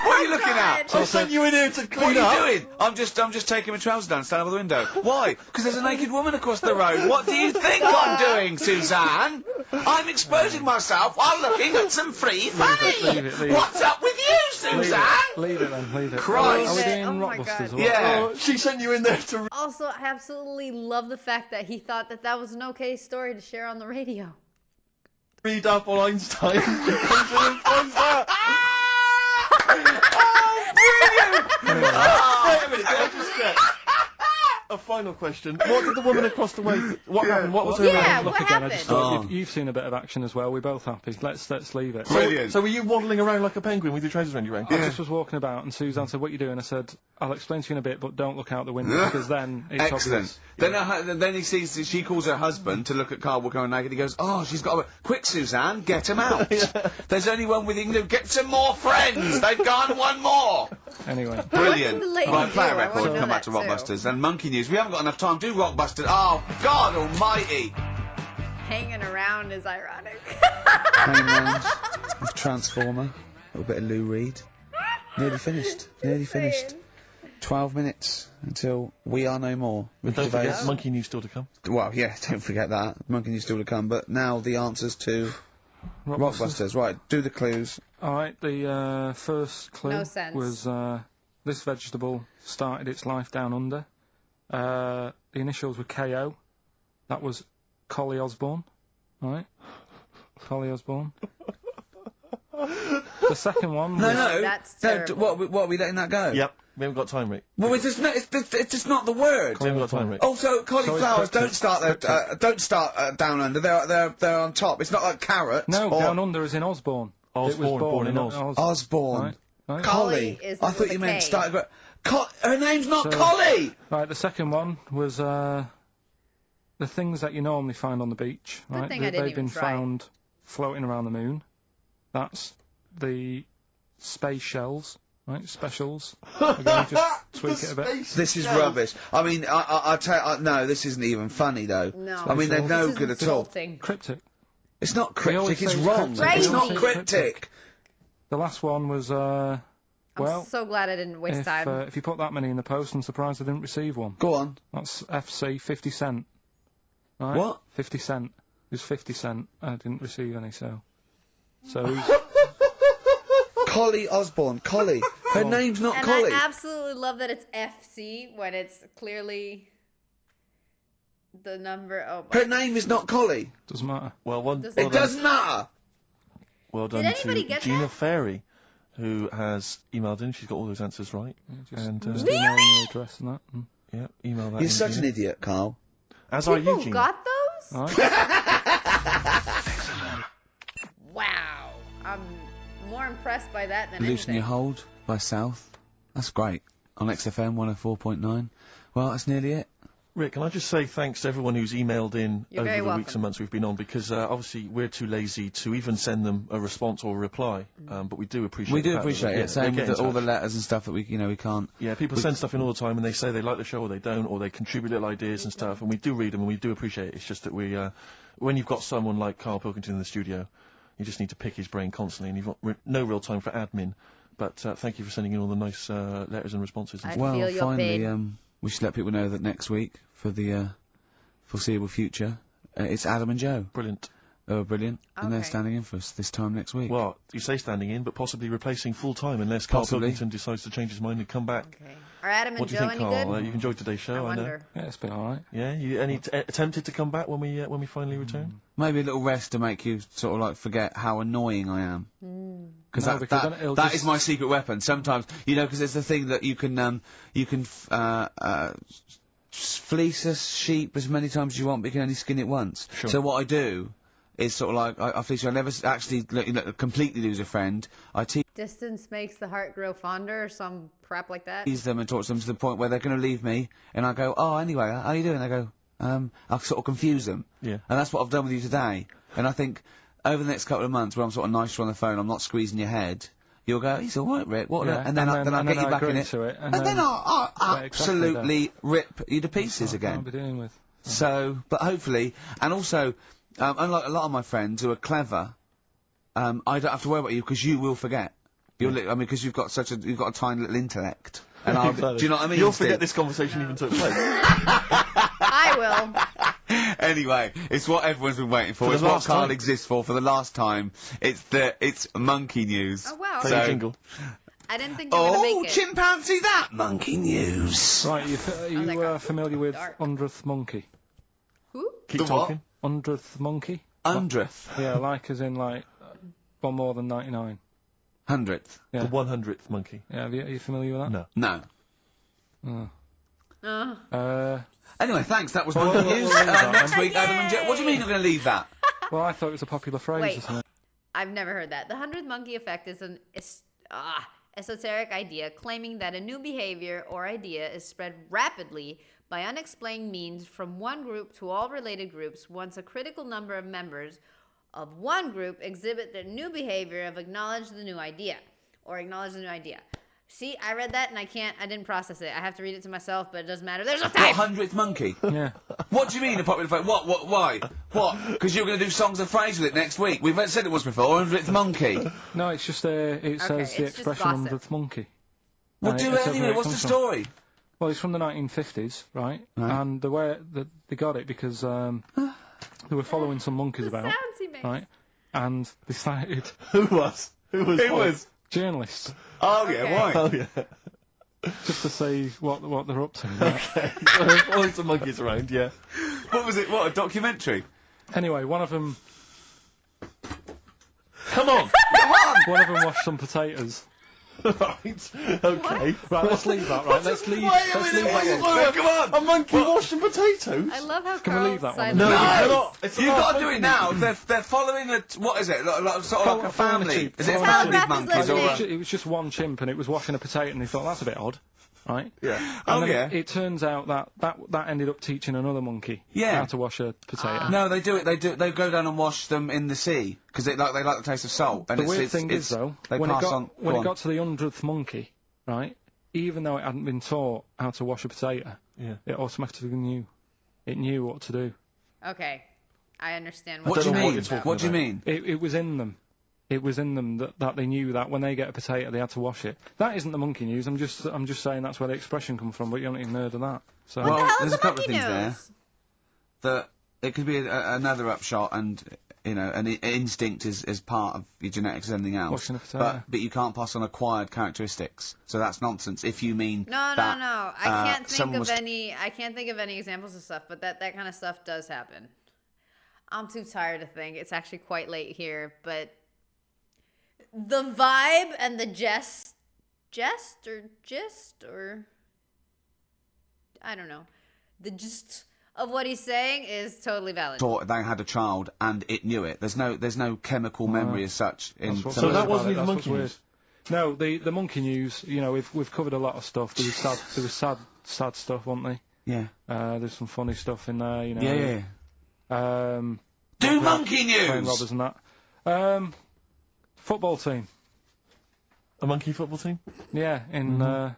What are you looking at? I sent you in here to What clean are up. you doing? I'm just taking my trousers down, standing over the window. Why? Because there's a naked woman across the road. What do you think I'm doing, Suzanne? I'm exposing myself while looking at some free funny. Leave it. What's up with you, Suzanne? Leave it then, leave it. Christ. Are we doing Oh my Rockbusters God. as well? Yeah. Oh, she sent you in there to Also, I absolutely love the fact that he thought that that was an okay story to share on the radio. read up on Einstein. She comes in and finds that. Wait a minute, can I just check? A final question. What did the woman across the way... What happened? What was her Yeah, name? what Look again, I happened? just thought you've seen a bit of action as well. We're both happy. Let's leave it. Brilliant. So were you waddling around like a penguin with your trousers around your ankles? I just was walking about, and Suzanne said, "What are you doing?" I said, "I'll explain to you in a bit, but don't look out the window because then it's Excellent. obvious." Then he sees, she calls her husband to look at Carl going naked. He goes, "Oh, she's got a... Quick, Suzanne, get him out. There's only one with you. Get some more friends. They've gone one more." Anyway, Brilliant. the lady Right, play do? a I record wanna and know come back to that too. Rockbusters. And Monkey News. We haven't got enough time. Do Rockbusters. Oh, God almighty. Hanging around is ironic. Hangman's of Transformer. A little bit of Lou Reed. Nearly finished. Nearly finished. 12 minutes until We Are No More. But don't Gervais. forget, Monkey News still to come. Well, yeah, don't forget that. Monkey News still to come. But now the answers to Rockbusters. Right, do the clues. all right. The first clue No sense. was this vegetable started its life down under. The initials were KO. That was Collie Osborne. All right, Collie Osborne. The second one was... No. That's No, terrible. what are we letting that go? Yep, we haven't got time, Rick. Well, it's just not the word. We haven't got time, Rick. Also, cauliflowers So don't it's start down under. They're on top. It's not like carrots. No, or down under is in Osborne. It was Osborne, born in Oz. Osborne. Right, right. Collie. Collie is I thought with you a meant K. started. Her name's not So- Collie. Right, the second one was the things that you normally find on the beach. Good Right, thing I didn't they've been even try. found floating around the moon. That's the space shells, right? Specials. Again, just tweak it a bit. This is rubbish. I mean, I tell you, no, this isn't even funny though. No. I mean, they're no This is good at all. insulting. Cryptic. It's not We always cryptic. It's say wrong. cryptic. It's not Crazy. cryptic. The last one was I'm well, so glad I didn't waste time. if you put that many in the post, I'm surprised I didn't receive one. Go on. That's FC 50 cent. Right? What? 50 cent. It was 50 cent. I didn't receive any, so Collie Osborne. Collie. Her name's not And Collie. I absolutely love that it's FC when it's clearly the number. Oh, Her name is not Collie. doesn't matter. Well, well It It doesn't matter. done anybody to get Gina that? Fairy, who has emailed in. She's got all those answers right. Just, And, just Really? email your address and that. Yeah, email that. You're in, such an Gina. idiot, Carl. As are people you, Gina. got those? All right. Wow. I'm more impressed by that than Loosen anything. Your Hold by South. That's great. On XFM 104.9. Well, that's nearly it. Rick, can I just say thanks to everyone who's emailed in You're over very the welcome. weeks and months we've been on, because obviously we're too lazy to even send them a response or a reply, but we do appreciate We do the fact that appreciate they- it. Same they with get in all the touch. letters and stuff that we can't. Yeah, people send stuff in all the time and they say they like the show or they don't, or they contribute little ideas and stuff, and we do read them and we do appreciate it. It's just that we, when you've got someone like Carl Pilkington in the studio, you just need to pick his brain constantly, and you've got no real time for admin. But thank you for sending in all the nice letters and responses. I Well, feel your finally, pain. we should let people know that next week, for the foreseeable future, it's Adam and Joe. Brilliant. Brilliant. And they're Okay. standing in for us this time next week. Well, you say standing in, but possibly replacing full time unless Carl Possibly. Pilkington decides to change his mind and come back. Okay. Are Adam What and do you Joe think, any Carl? good? You've enjoyed today's show, I I know. wonder. Yeah, it's been all right. Yeah, you any attempted to come back when we finally return? Maybe a little rest to make you sort of like forget how annoying I am. Because No, because then it'll that just- is my secret weapon. Sometimes, because there's the thing that you can fleece a sheep as many times as you want, but you can only skin it once. Sure. So what I do is sort of like, I fleece you. I never actually completely lose a friend. I Distance makes the heart grow fonder or some crap like that. tease them and talk to them to the point where they're going to leave me, and I go, oh, anyway, how you doing? They go, I'll sort of confuse them. Yeah. And that's what I've done with you today. And I think over the next couple of months, where I'm sort of nicer on the phone, I'm not squeezing your head, you'll go, he's all right, Rick. What? Yeah, And then I'll get you I back in agree it. to it, And then I'll Yeah, exactly absolutely rip you to pieces That's what I'll again. be dealing with. So, but hopefully, and also, unlike a lot of my friends who are clever, I don't have to worry about you because you will forget. Because you've got a tiny little intellect. And do you know what I mean? You'll Steve? forget this conversation even took place. I will. Anyway, it's what everyone's been waiting for. For It's the what last Carl time. exists for the last time. It's monkey news. Oh, wow. Play So- the jingle. I didn't think you were going to Oh, make it. chimpanzee that monkey news. Right, are you like a familiar with dark. 100th Monkey? Who? Keep The what? talking. 100th Monkey? 100th. Yeah, like as in like one more than 99. 100th. Yeah. The 100th monkey. Yeah, are you familiar with that? No. No. Anyway, thanks. That was Well, monkey we'll news. leave that Next then. week, Adam and Jet. What do you mean you're going to leave that? Well, I thought it was a popular phrase Wait. or something. I've never heard that. The 100th monkey effect is an esoteric idea claiming that a new behavior or idea is spread rapidly by unexplained means from one group to all related groups once a critical number of members of one group exhibit the new behavior of acknowledge the new idea. See, I read that and I didn't process it. I have to read it to myself, but it doesn't matter. There's no What, time! 100th monkey? Yeah. What do you mean a popular phrase? What, why? What? Because you're going to do songs of phrase with it next week. We've said it once before, 100th monkey. No, it's just it says the it's just expression gossip. 100th Monkey. Well, And do it it says where anyway. it What's the comes from. story? Well, it's from the 1950s, right? Right. And the way that they got it because they were following some monkeys about, Sounds he makes. right? And they started Who was? Who was? journalists Oh, Okay. yeah, why? Oh, yeah. just to see what they're up to. Right? There's always some monkeys around, yeah. What was it? What, a documentary? Anyway, one of them Come on! washed some potatoes. Right. Okay. Right, let's leave that. Right, let's leave that one. Come on! A monkey washing potatoes? I love how Can we Carl leave that one? decided No, to- you No! cannot. It's You've not got to do monkey it now. news. They're following what is it? Sort of like a Following a family. sheep. Is it Following family a monkeys sheep. or? Listening. It was just one chimp and it was washing a potato and he thought that's a bit odd, right? Yeah. Oh, And then yeah. it turns out that ended up teaching another monkey Yeah. how to wash a potato. No, they do it. They go down and wash them in the sea because they like the taste of salt. And The it's, weird it's, thing it's, is though, they when it pass got on. when go it on. got to the 100th monkey, right? Even though it hadn't been taught how to wash a potato, Yeah. it automatically knew. It knew what to do. Okay. I understand What do you don't know what mean? you're talking What do you about. mean? It was in them. It was in them that they knew that when they get a potato, they had to wash it. That isn't the monkey news. I'm just saying that's where the expression comes from. But you haven't even heard of that. So Well, The hell is there's the a couple of monkey things there. news? That it could be another upshot, and an instinct is part of your genetics as anything else. Washing a potato. But you can't pass on acquired characteristics, so that's nonsense. If you mean No. that, I can't think someone of was any. I can't think of any examples of stuff, but that kind of stuff does happen. I'm too tired to think. It's actually quite late here, but the vibe and the gist or I don't know, the gist of what he's saying is totally valid. thought they had a child and it knew it. There's no chemical memory as such in That's what's some So of that the- wasn't even That's what's monkey news? No, the monkey news. You know, we've covered a lot of stuff. There was sad stuff, wasn't there? yeah. There's some funny stuff in there. You know. Yeah. Do monkey news! Playing robbers and that. Football team. A monkey football team? Yeah, in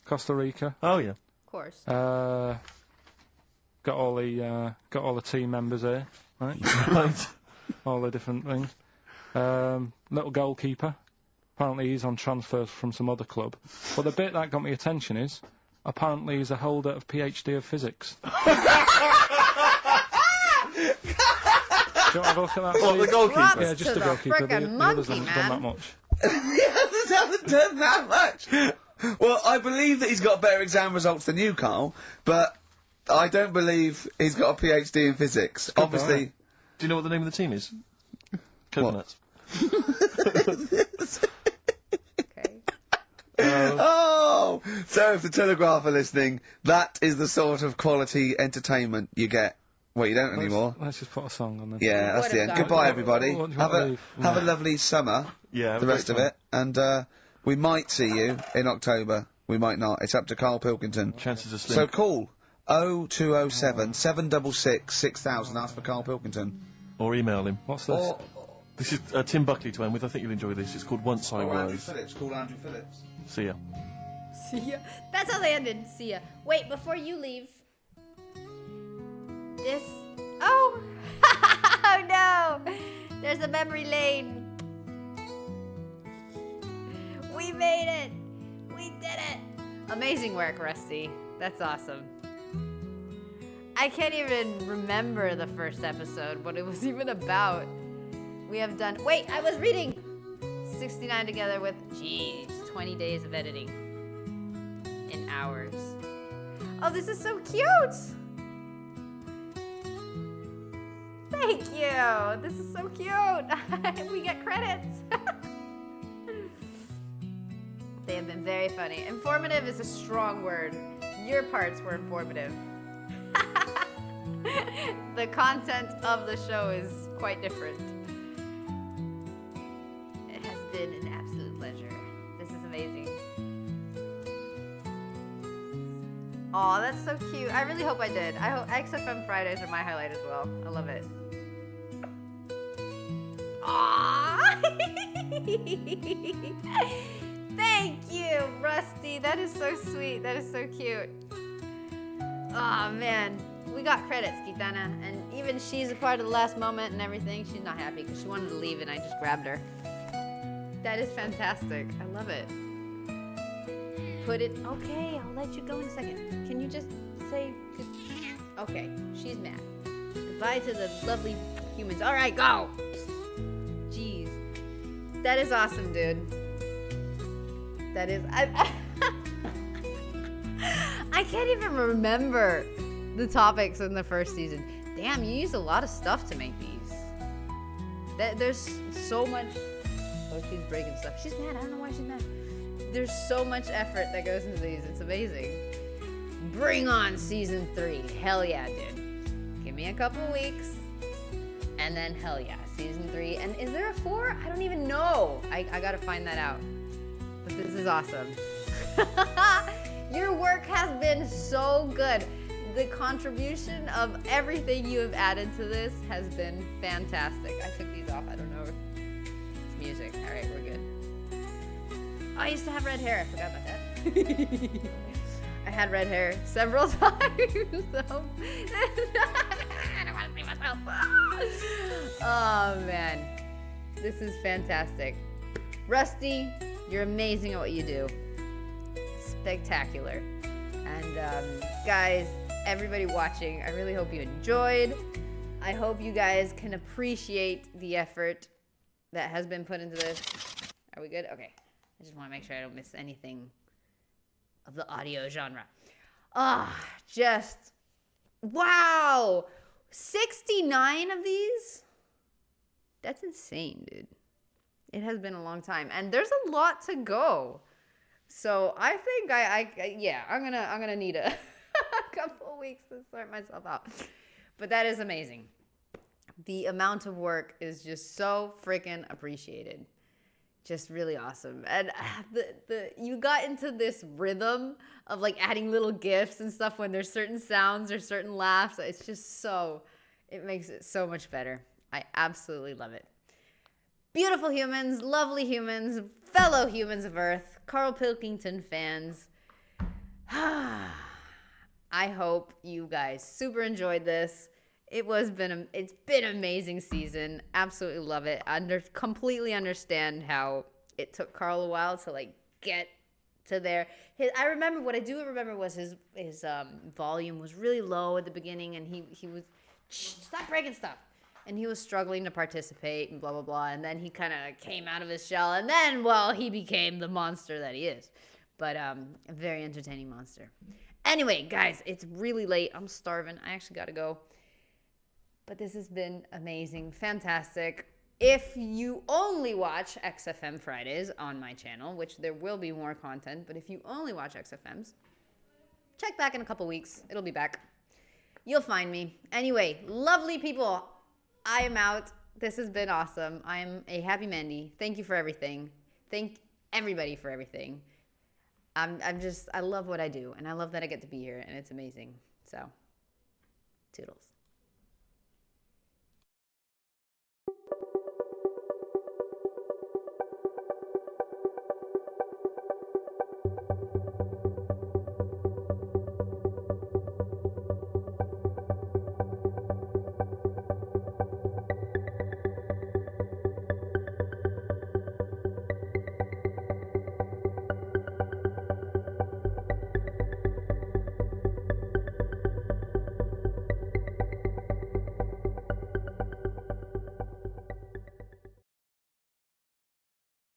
Costa Rica. Oh, yeah. Of course. Got all the team members here, right? Right. All the different things. Little goalkeeper. Apparently he's on transfer from some other club. But the bit that got me attention is apparently he's a holder of PhD of physics. Do you want to have a look at that? What, Steve? the goalkeeper? Props Yeah, to just the the goalkeeper. The frickin' others monkey, haven't done that man. much. He hasn't done that much. Well, I believe that he's got better exam results than you, Carl, but I don't believe he's got a PhD in physics. Obviously, Do you know what the name of the team is? Coconuts. Okay. oh, so if the Telegraph are listening, that is the sort of quality entertainment you get. Well, you don't anymore. Let's just put a song on then. Yeah, that's the Would've end. done. Goodbye, everybody. What do you Have want to a leave? have a lovely summer. Yeah, have The a rest great of time. it, and we might see you in October. We might not. It's up to Carl Pilkington. Chances are So slim. call 0207 766 6000. Ask for Carl Pilkington. Or email him. What's this? This is Tim Buckley to end with. I think you'll enjoy this. It's called Once I Was. Phillips. Call Andrew Phillips. See ya. See ya. That's how they ended. See ya. Wait, before you leave. This. Oh! Oh no! There's a memory lane. We made it. We did it. Amazing work, Rusty. That's awesome. I can't even remember the first episode, what it was even about. We have done, wait, I was reading 69 together with, 20 days of editing in hours. Oh, this is so cute. Thank you. This is so cute. We get credits. They have been very funny. Informative is a strong word. Your parts were informative. The content of the show is quite different. It has been an absolute pleasure. This is amazing. Aw, that's so cute. I really hope I did. I hope XFM Fridays are my highlight as well. I love it. Aww. Thank you, Rusty. That is so sweet. That is so cute. Oh man, we got credits, Gitana, and even she's a part of the last moment and everything. She's not happy because she wanted to leave and I just grabbed her. That is fantastic. I love it. Put it. Okay, I'll let you go in a second. Can you just say? Okay, she's mad. Goodbye to the lovely humans. All right, go. Jeez, that is awesome, dude. That is. I can't even remember the topics in the first season. Damn, you used a lot of stuff to make these. There's so much. Oh, she's breaking stuff. She's mad. I don't know why she's mad. There's so much effort that goes into these. It's amazing. Bring on season 3. Hell yeah, dude. Give me a couple weeks. And then hell yeah, season 3. And is there a 4? I don't even know. I gotta find that out. But this is awesome. Your work has been so good. The contribution of everything you have added to this has been fantastic. I took these off. I don't know. It's music. All right, we're good. Oh, I used to have red hair. I forgot about that. I had red hair several times. So. I don't want to see myself. Oh, man. This is fantastic. Rusty, you're amazing at what you do. Spectacular. And guys, everybody watching, I really hope you enjoyed. I hope you guys can appreciate the effort that has been put into this. Are we good? Okay. I just want to make sure I don't miss anything of the audio genre. Just wow. 69 of these? That's insane, dude. It has been a long time, and there's a lot to go. So I think I'm gonna need a couple weeks to sort myself out. But that is amazing. The amount of work is just so freaking appreciated. Just really awesome. And you got into this rhythm of like adding little gifs and stuff when there's certain sounds or certain laughs. It's just it makes it so much better. I absolutely love it. Beautiful humans, lovely humans, fellow humans of Earth, Carl Pilkington fans. I hope you guys super enjoyed this. It's been an amazing season. Absolutely love it. Completely understand how it took Carl a while to like get to there. What I do remember was his volume was really low at the beginning, and he was stop breaking stuff. And he was struggling to participate and blah, blah, blah. And then he kind of came out of his shell. And then, well, he became the monster that he is. But a very entertaining monster. Anyway, guys, it's really late. I'm starving. I actually got to go. But this has been amazing. Fantastic. If you only watch XFM Fridays on my channel, which there will be more content, but if you only watch XFMs, check back in a couple weeks. It'll be back. You'll find me. Anyway, lovely people. I am out. This has been awesome. I'm a happy Mandy. Thank you for everything. Thank everybody for everything. I love what I do, and I love that I get to be here, and it's amazing. So, toodles.